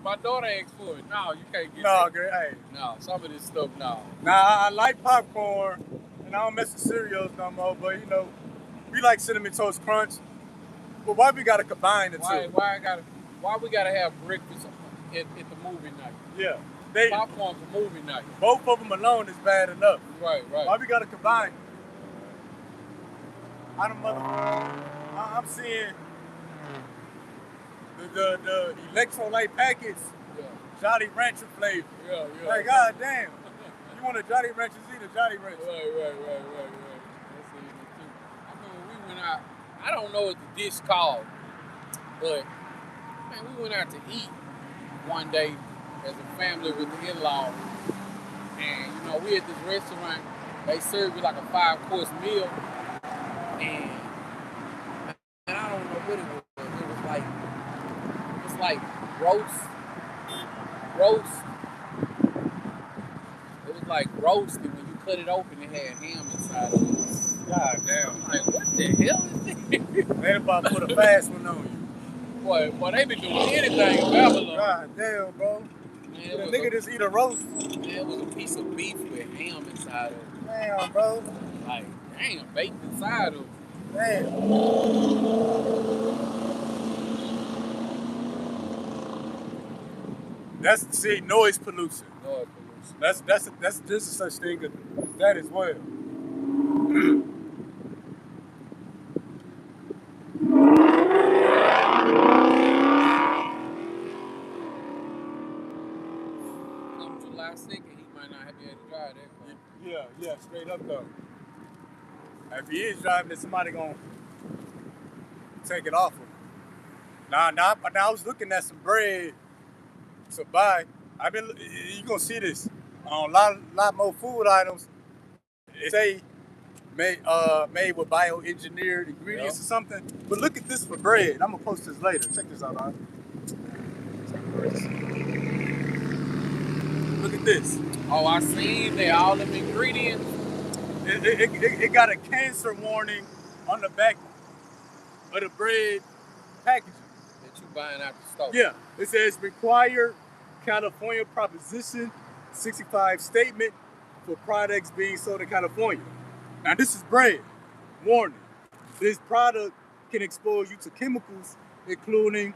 my daughter asked for it. No, you can't get no, it. girl, hey. No, some of this stuff, no. Nah, I like popcorn, and I don't mess with cereals no more, but, you know, we like Cinnamon Toast Crunch. But why we gotta combine the two? Why we gotta have breakfast at the movie night? Yeah. Popcorn for movie night. Both of them alone is bad enough. Right. Why we gotta combine? I'm seeing the electrolyte packets, Jolly Rancher flavor. Yeah. Like, god damn. You want a Jolly Rancher, eat a Jolly Rancher. Right. That's it too. I remember we went out, I don't know what the dish called, but man, we went out to eat one day as a family with the in-laws. And you know, we at this restaurant, they served you like a 5-course meal. And I don't know what it was. It was like roast. It was like roast, and when you cut it open, it had ham inside of it. God damn. I'm like, what the hell is this? They about to put a fast one on you. Boy, they been doing anything in Babylon. God damn, bro. Man, the nigga just eat a roast. Man, it was a piece of beef with ham inside of it. Damn, bro. Like, damn, baked inside of it. Damn. Noise pollution. That's just a such thing as that as well. Come July 2nd, he might not have been able to drive that car. Yeah, straight up though. If he is driving, then somebody gonna take it off him. Now I was looking at some bread to buy. You gonna see this on a lot more food items. It say made with bioengineered ingredients or something. But look at this for bread. I'm gonna post this later. Check this out, man. Look at this. Oh, I seen that all them ingredients. It got a cancer warning on the back of the bread packaging That you buying out the store. Yeah, it says required California Proposition 65 statement for products being sold in California. Now this is bread. Warning, this product can expose you to chemicals including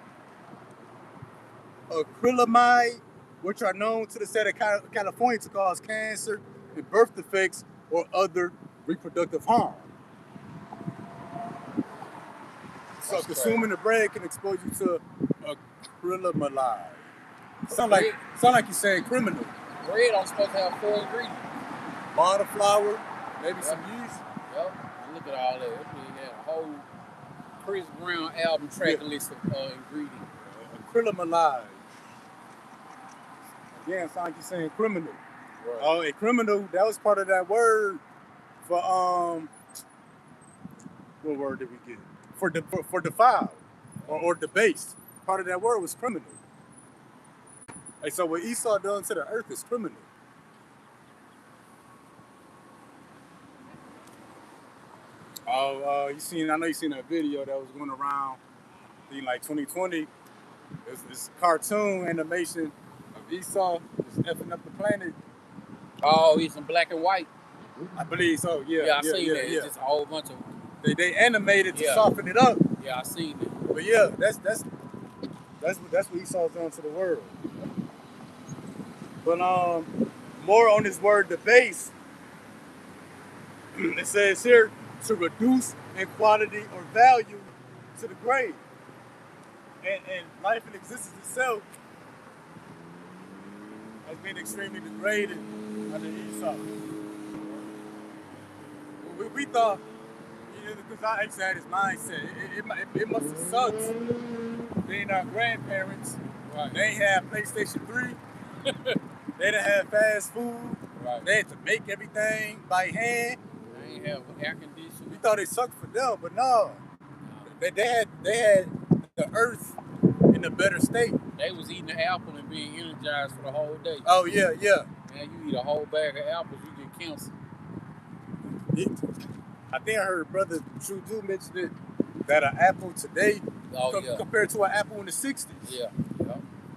acrylamide, which are known to the state of California to cause cancer and birth defects or other reproductive harm. So consuming the bread can expose you to acrylamide. Sound like you're saying criminal. Bread I'm supposed to have 4 ingredients. Bottle flour, maybe some yeast. Yep. And look at all that. We had a whole Chris Brown album track list of ingredients. Acrylamide. Again, sound like you're saying criminal. Right. Oh, a criminal, that was part of that word for what word did we get? For defile or debased. Part of that word was criminal. Like, so what Esau done to the earth is criminal. Oh, I know you seen that video that was going around in like 2020. It's this cartoon animation of Esau just effing up the planet. Oh, he's in black and white. I believe so. Yeah, I seen that. It's just a whole bunch of. They animated to soften it up. Yeah, I seen it. But yeah, that's what Esau's done to the world. But more on this word debase. It says here to reduce in quality or value to the grave. And life and existence itself has been extremely degraded under Esau. We thought, because I actually had this mindset, it must have sucked being our grandparents. Right. They ain't had PlayStation 3. They didn't have fast food. Right. They had to make everything by hand. They ain't have air conditioning. We thought it sucked for them, but no. They had the earth in a better state. They was eating an apple and being energized for the whole day. Oh yeah. Now you eat a whole bag of apples, you get cancer. I think I heard Brother True Do mention it, that an apple today compared to an apple in the 60s. Yeah.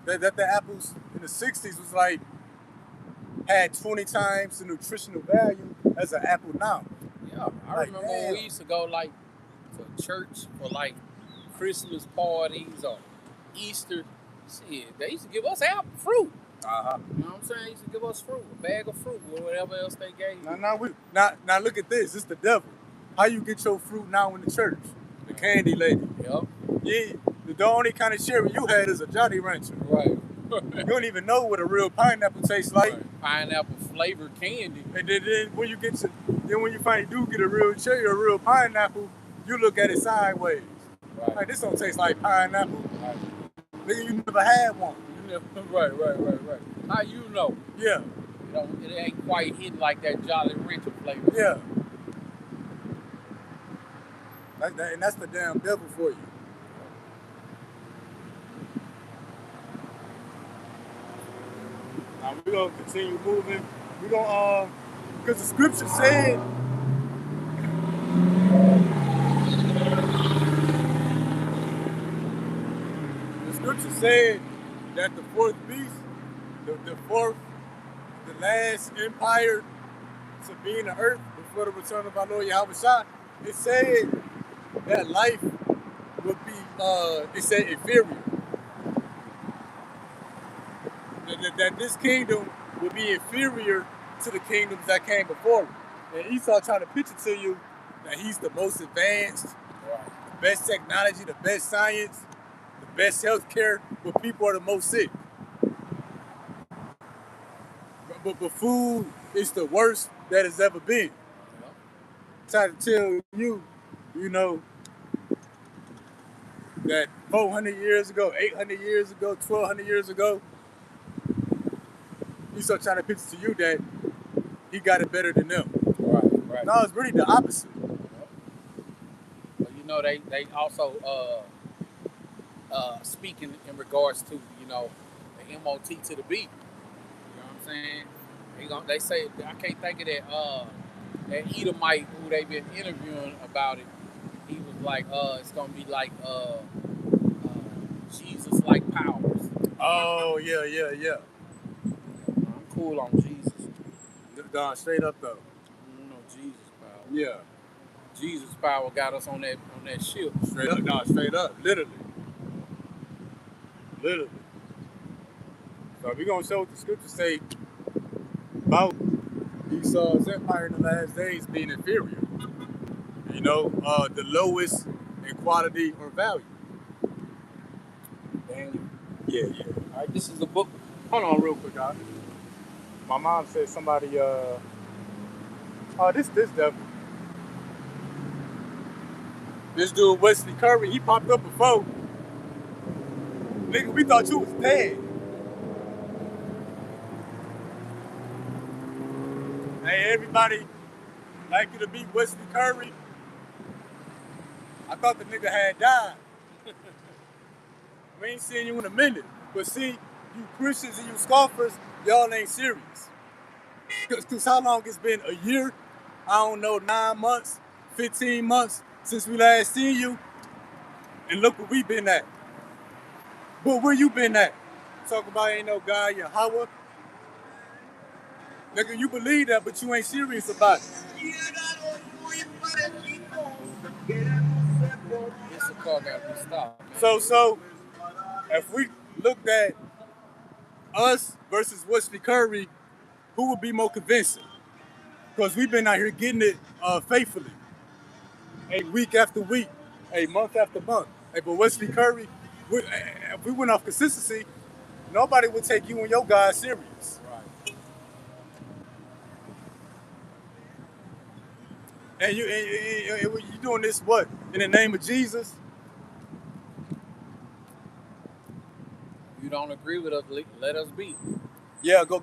That the apples in the 60s was like, had 20 times the nutritional value as an apple now. Yeah, I remember when we used to go like to church for like Christmas parties or Easter. Shit, they used to give us fruit. Uh-huh. You know what I'm saying? They used to give us fruit, a bag of fruit, or whatever else they gave. Now look at this. It's the devil. How you get your fruit now in the church? The candy lady. Yep. Yeah. The only kind of cherry you had is a Jolly Rancher. Right. You don't even know what a real pineapple tastes like. Right. Pineapple flavored candy. And then when you finally do get a real cherry or a real pineapple, you look at it sideways. Right. Like, this don't taste like pineapple. Right. Nigga, you never had one. Right. How you know? Yeah. It ain't quite hitting like that Jolly Rancher flavor. Yeah. And that's the damn devil for you. Now we're gonna continue moving. We're gonna because the scripture said that the fourth beast, the last empire to be in the earth before the return of our Lord Yahweh Shah, it said that life would be, it said inferior. That this kingdom would be inferior to the kingdoms that came before him. And Esau trying to picture to you that he's the most advanced, the best technology, the best science, the best healthcare, but people are the most sick. But food is the worst that has ever been. Trying to tell you, that 400 years ago, 800 years ago, 1,200 years ago, he's still trying to picture to you that he got it better than them. Right. No, it's really the opposite. But they also speaking in regards to the MOT to the beat. You know what I'm saying? They say, I can't think of that Edomite who they've been interviewing about it. He was like, it's gonna be like Jesus like powers. Oh yeah. I'm cool on Jesus. Nah, straight up though. No Jesus power. Yeah. Jesus power got us on that ship. Straight up, literally. So we're gonna show what the scriptures say about Esau's empire in the last days being inferior. The lowest in quality or value. Daniel. Yeah. All right, this is the book. Hold on real quick, guys. My mom said somebody, this devil. This dude, Wesley Curry, he popped up before. Nigga, we thought you was dead. Hey, everybody, like you to meet Wesley Curry. I thought the nigga had died. We ain't seen you in a minute. But see, you Christians and you scoffers, y'all ain't serious. Because how long it's been? A year? I don't know, 9 months, 15 months since we last seen you. And look where we been at. But where you been at? Talk about ain't no God, Yahweh. Nigga, you believe that, but you ain't serious about it. This car gotta be stopped, man. So if we looked at us versus Wesley Curry, who would be more convincing? Because we've been out here getting it faithfully, a week after week, a month after month. Hey, but Wesley Curry, if we went off consistency, nobody would take you and your guys serious. Right. And you doing this what in the name of Jesus? If you don't agree with us, let us be. Yeah, go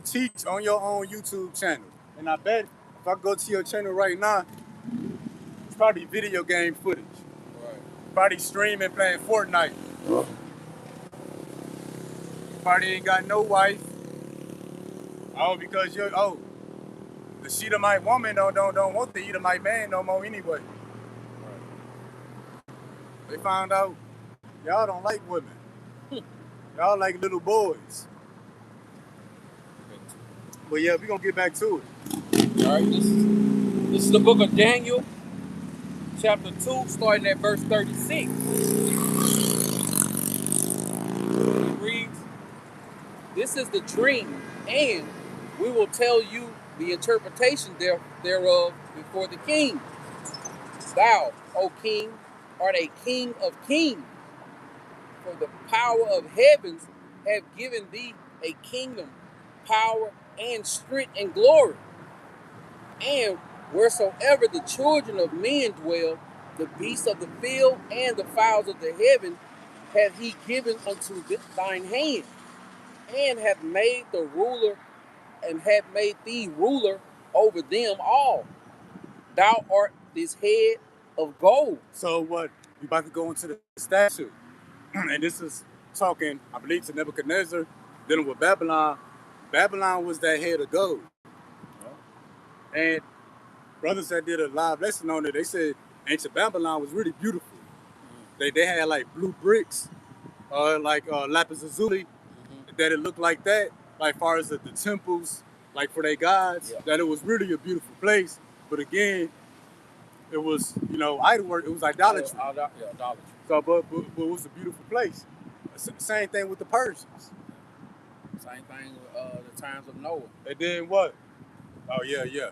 teach on your own YouTube channel. And I bet if I go to your channel right now, it's probably video game footage. Right. Probably streaming playing Fortnite. Probably ain't got no wife. Oh, because you're the Sheetamite woman don't want the Edomite man no more anyway. Right. They found out y'all don't like women. Y'all like little boys. But yeah, we're gonna get back to it. All right, this is the book of Daniel, chapter 2, starting at verse 36. It reads, "This is the dream, and we will tell you the interpretation thereof before the king. Thou, O king, art a king of kings, for the power of heavens have given thee a kingdom, power, and strength and glory. And wheresoever the children of men dwell, the beasts of the field and the fowls of the heaven hath he given unto thine hand, and hath made thee ruler over them all. Thou art this head of gold." So what? We about to go into the statue. And this is talking, I believe, to Nebuchadnezzar, dealing with Babylon. Babylon was that head of gold. And brothers that did a live lesson on it, they said ancient Babylon was really beautiful. They had like blue bricks, like lapis lazuli, that it looked like that, like far as the temples, like for their gods, that it was really a beautiful place. But again, it was, idol work, it was idolatry. Idolatry. So, but it was a beautiful place. Same thing with the Persians. Same thing with the times of Noah. And then what? Oh, yeah.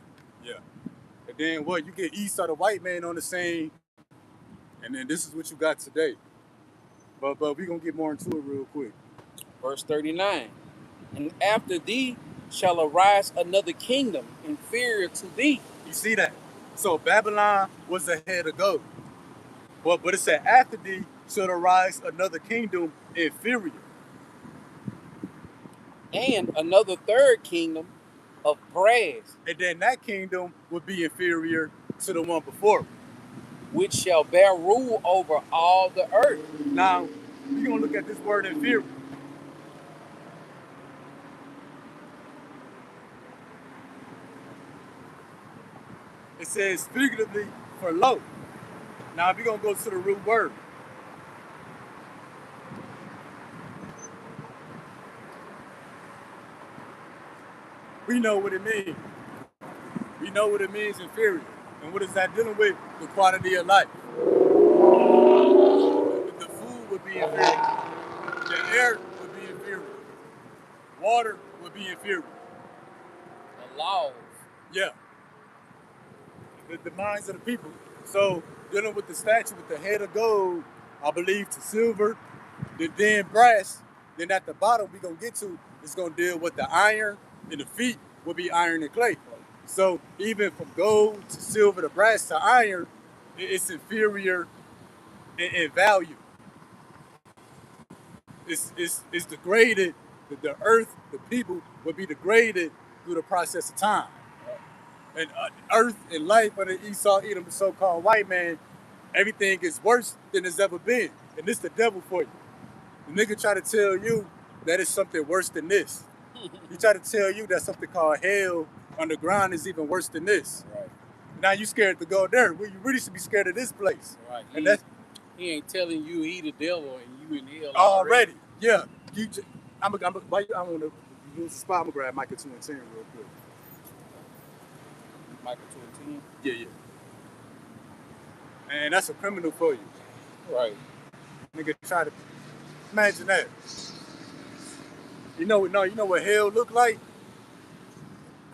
And then what? You get Esau, the white man, on the scene, and then this is what you got today. But we're going to get more into it real quick. Verse 39, "And after thee shall arise another kingdom inferior to thee." You see that? So Babylon was the head of gold. But it said after thee shall arise another kingdom inferior. "And another third kingdom of brass, And then that kingdom would be inferior to the one before it, which shall bear rule over all the earth." Now, we're going to look at this word inferior. It says figuratively for low. Now, we're going to go to the root word. We know what it means. We know what it means inferior. And what is that dealing with? The quality of life. The food would be inferior. The air would be inferior. Water would be inferior. The laws. Yeah. The minds of the people. So dealing with the statue with the head of gold, I believe to silver, then brass, then at the bottom we're going to get to, it's going to deal with the iron, and the feet will be iron and clay. So even from gold to silver to brass to iron, it's inferior in value. It's degraded. The earth, the people will be degraded through the process of time. And earth and life under Esau, Edom, the so-called white man, everything is worse than it's ever been. And this the devil for you. The nigga try to tell you that it's something worse than this. He try to tell you that something called hell underground is even worse than this. Right. Now you scared to go there. Well, you really should be scared of this place. Right. And that's he ain't telling you he the devil and you in hell already. Yeah. I want to use the spot. I'm gonna grab Micah 2 and 10 real quick. Micah 2 and 10? Yeah. And that's a criminal for you. Right. Nigga try to imagine that. You know what hell look like?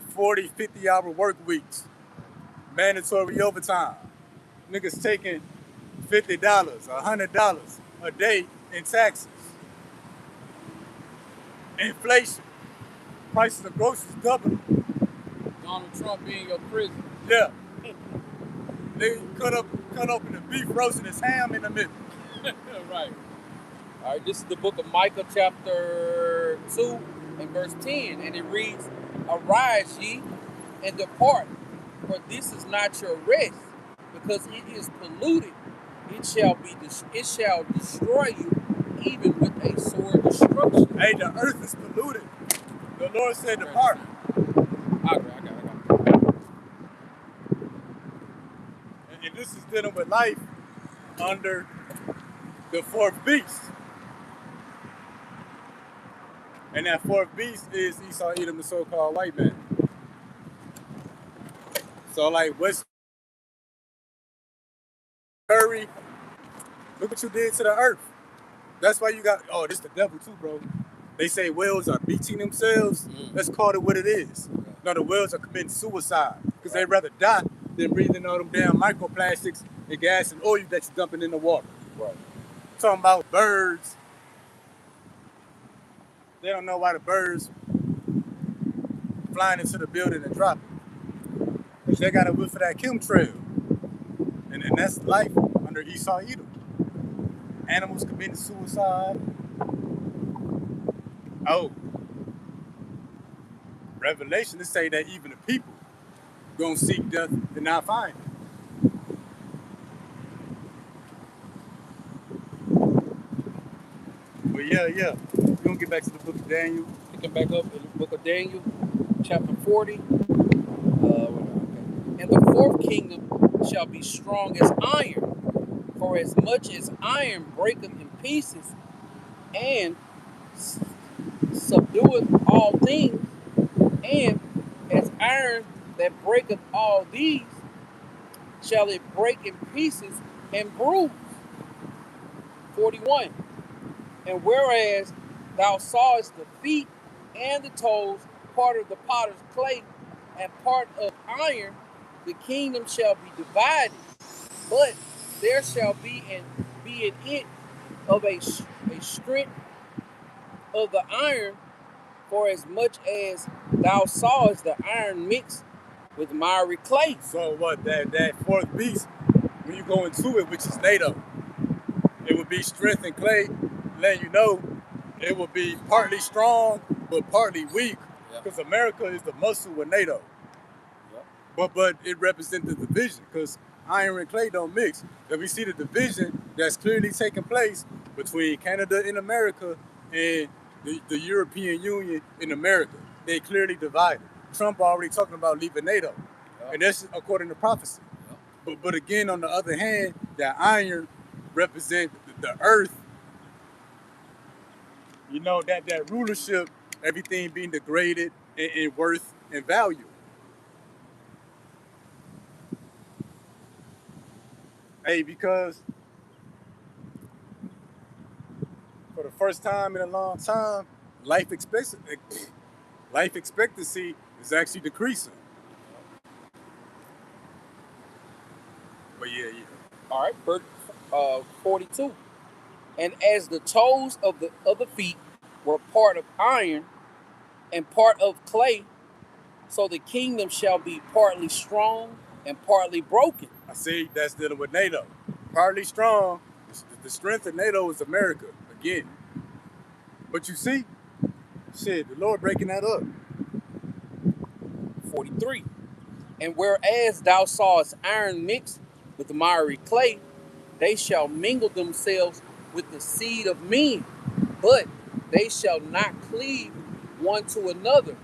40, 50-hour work weeks. Mandatory overtime. Niggas taking $50, $100 a day in taxes. Inflation. Prices of groceries double. Donald Trump being your prison. Yeah. They cut open the beef, roasting his ham in the middle. Right. All right, this is the book of Micah, chapter 2 and verse 10. And it reads, "Arise ye and depart, for this is not your rest, because it is polluted. It shall destroy you, even with a sword destruction." Hey, the earth is polluted. The Lord said, depart. I got it. And this is dealing with life under the fourth beast. And that fourth beast is Esau, Edom, the so-called white man. So like West Curry, look what you did to the earth. That's why you got, this the devil too, bro. They say whales are beating themselves. Let's call it what it is. No, the whales are committing suicide because they'd rather die than breathing all them damn microplastics and gas and oil that you're dumping in the water. Right. Talking about birds. They don't know why the birds flying into the building and dropping. Because they got to whip for that chemtrail. And that's life under Esau Edom. Animals committing suicide. Oh. Revelation, they say that even the people gonna seek death and not find it. But yeah. We're gonna get back to the book of Daniel. Picking back up in the book of Daniel, chapter 40. And the fourth kingdom shall be strong as iron, for as much as iron breaketh in pieces, and subdueth all things, and as iron that breaketh all these, shall it break in pieces and bruise. 41. And whereas thou sawest the feet and the toes, part of the potter's clay, and part of iron, the kingdom shall be divided, but there shall be in it of a strength of the iron, for as much as thou sawest the iron mixed with miry clay. So what, that fourth beast, when you go into it, which is NATO, it would be strength and clay, letting you know it will be partly strong, but partly weak, because America is the muscle with NATO. But it represents the division, because iron and clay don't mix. And we see the division that's clearly taking place between Canada and America and the European Union in America. They clearly divided. Trump already talking about leaving NATO. And that's according to prophecy. But again, on the other hand, that iron represents the earth. You know, that rulership, everything being degraded in worth and value. Hey, because for the first time in a long time, life expectancy is actually decreasing. But yeah. All right, verse 42. And as the toes of the feet were part of iron and part of clay, so the kingdom shall be partly strong and partly broken. I see, that's dealing with NATO. Partly strong. The strength of NATO is America, again. But you see, the Lord breaking that up. 43. And whereas thou sawest iron mixed with the miry clay, they shall mingle themselves with the seed of men, But they shall not cleave one to another,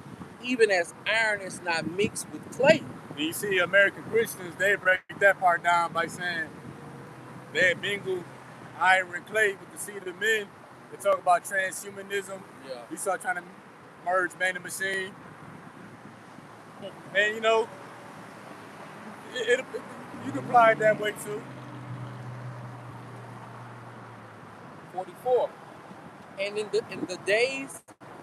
even as iron is not mixed with clay. And you see American Christians, they break that part down by saying they mingle iron and clay with the seed of men. They talk about transhumanism. Yeah. We start trying to merge man and machine. And you know, you can apply it that way too. 44. And in the days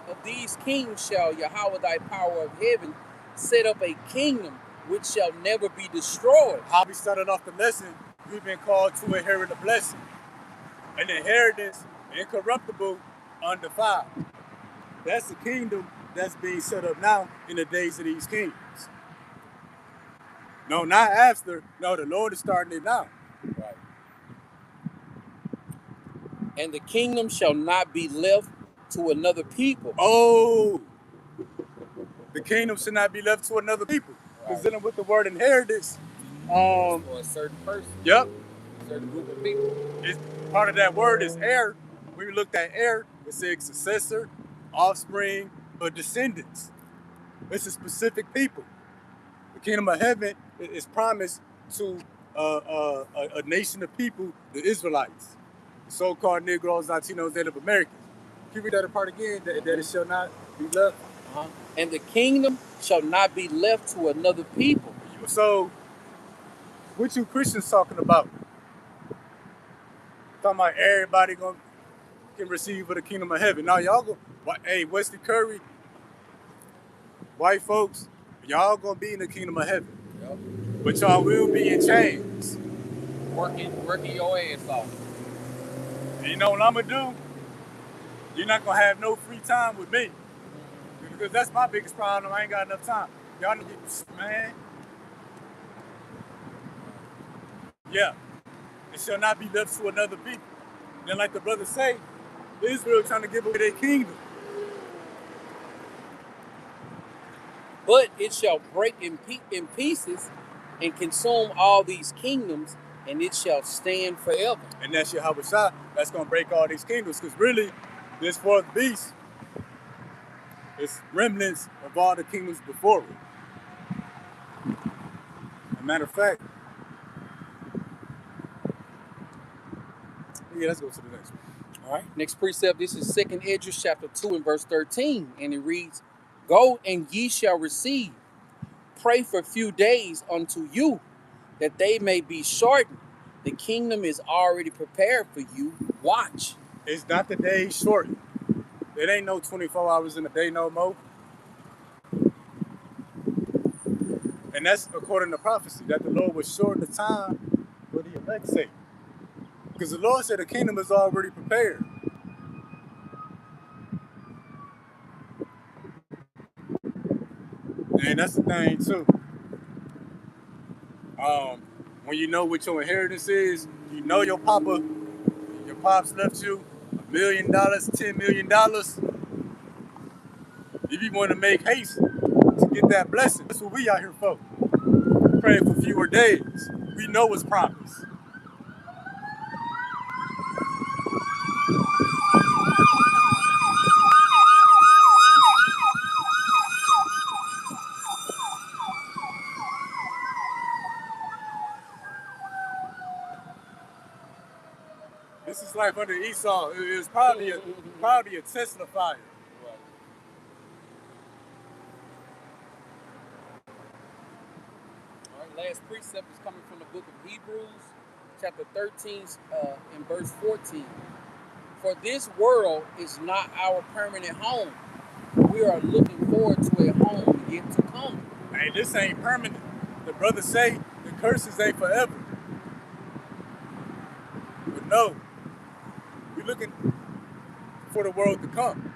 of these kings shall Yahweh thy power of heaven set up a kingdom which shall never be destroyed. How we started off the lesson, we've been called to inherit a blessing. An inheritance, incorruptible, undefiled. That's the kingdom that's being set up now in the days of these kings. No, not after. No, the Lord is starting it now. Right. And the kingdom shall not be left to another people. Oh, the kingdom should not be left to another people. Because dealing with the word inheritance, for a certain person. Yep. A certain group of people. It's, part of that word is heir. When we looked at heir, it said successor, offspring, or descendants. It's a specific people. The kingdom of heaven is promised to a nation of people, the Israelites, the so-called Negroes, Latinos, Native Americans. Can you read that part again? That it shall not be left. And the kingdom shall not be left to another people. So, what you Christians talking about? Talking about everybody can receive for the kingdom of heaven. Now y'all go. Hey, Wesley Curry, white folks, y'all gonna be in the kingdom of heaven. Yep. But y'all will be in chains. Working your ass off. And you know what I'm gonna do? You're not gonna have no free time with me. Because that's my biggest problem. I ain't got enough time. Y'all need to, man. Yeah. It shall not be left to another people. Then like the brother say, Israel trying to give away their kingdom. But it shall break in pieces and consume all these kingdoms, and it shall stand forever. And that's Yahweh Shah. That's going to break all these kingdoms. Because really, this fourth beast is remnants of all the kingdoms before it. As a matter of fact, yeah, let's go to the next one. All right. Next precept, this is 2nd Esdras chapter 2 and verse 13. And it reads, Go and ye shall receive. Pray for few days unto you, that they may be shortened. The kingdom is already prepared for you. Watch. It's not the day shortened. It ain't no 24 hours in a day no more. And that's according to prophecy, that the Lord would shorten the time for the elect sake. Because the Lord said the kingdom is already prepared. And that's the thing too. When you know what your inheritance is, you know your pops left you $1 million, $10 million. If you want to make haste to get that blessing, that's what we out here for. Praying for fewer days. We know what's promised. This is life under Esau. It was probably a Tesla fire. Last precept is coming from the book of Hebrews, chapter 13, and verse 14. For this world is not our permanent home. We are looking forward to a home yet to come. Hey, this ain't permanent. The brothers say the curses ain't forever. But no, we're looking for the world to come.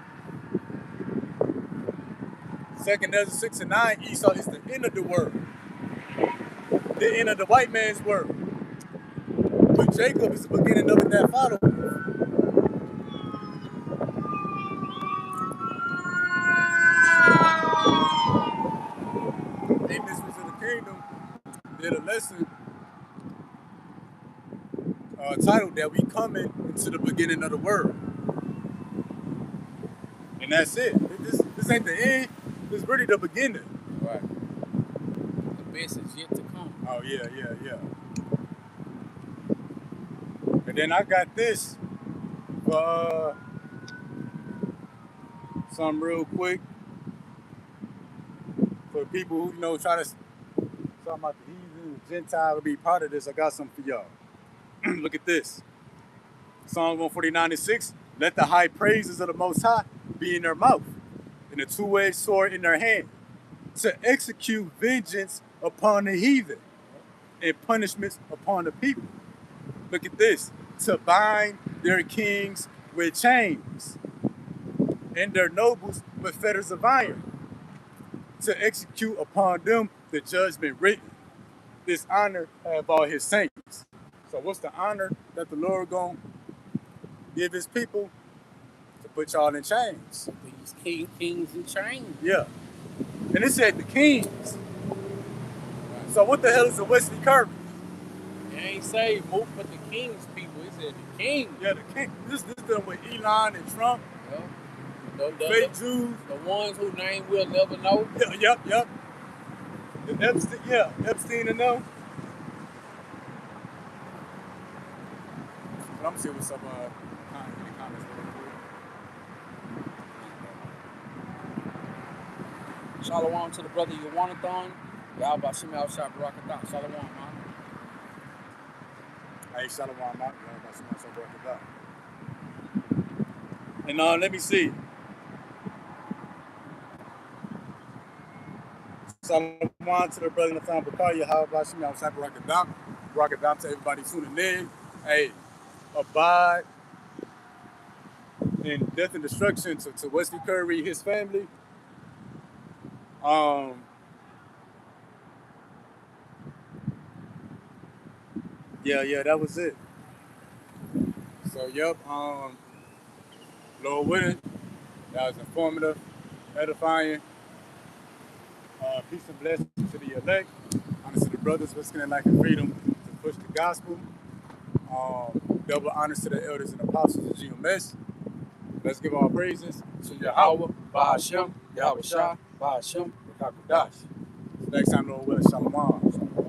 2nd Esdras 6 and 9, Esau is the end of the world. The end of the white man's world. But Jacob is the beginning of it that followed. They Mysteries of the Kingdom did a lesson titled that we coming into the beginning of the world. And that's it. This ain't the end. This is really the beginning. Right. The best is yet to come. Oh, yeah. And then I got this for something real quick for people who, try to talk about the heathen, the Gentile to be part of this. I got something for y'all. Look at this. Psalm 149:6. Let the high praises of the Most High be in their mouth, and a two-edged sword in their hand, to execute vengeance upon the heathen and punishments upon the people. Look at this. To bind their kings with chains and their nobles with fetters of iron, to execute upon them the judgment written. This honor have all his saints. So what's the honor that the Lord gonna give his people? To put y'all in chains. These kings in chains. Yeah. And it said the kings. So what the hell is a Wesley Kirby? It ain't say move but the king's people. It said the king. Yeah, the king. This done with Elon and Trump. Yeah. Fake Jews. The ones whose name we'll never know. Yep. The Epstein and them. But I'm gonna see what's up in the comments real quick. Shalom to the brother Yawanathon. Y'all about Shimei Al-Shah Barakadah. Shalom, man. Hey, shalom, man. Y'all about Shimei Al-Shah Barakadah. And let me see. Shalom to the brother Nathan Bakaria. How about Shimei Al-Shah Barakadah? Barakadah to everybody tuning in. Hey, abide in death and destruction to Wesley Curry, his family. Yeah, that was it. So, yep, Lord willing, that was informative, edifying. Peace and blessings to the elect, honor to the brothers risking their life and freedom to push the gospel. Double honors to the elders and apostles of GMS. Let's give our praises to Yahweh, Ba'ashem, Yahweh Shah, Ba'ashem, Rakakudash. Next time, Lord willing, shalom.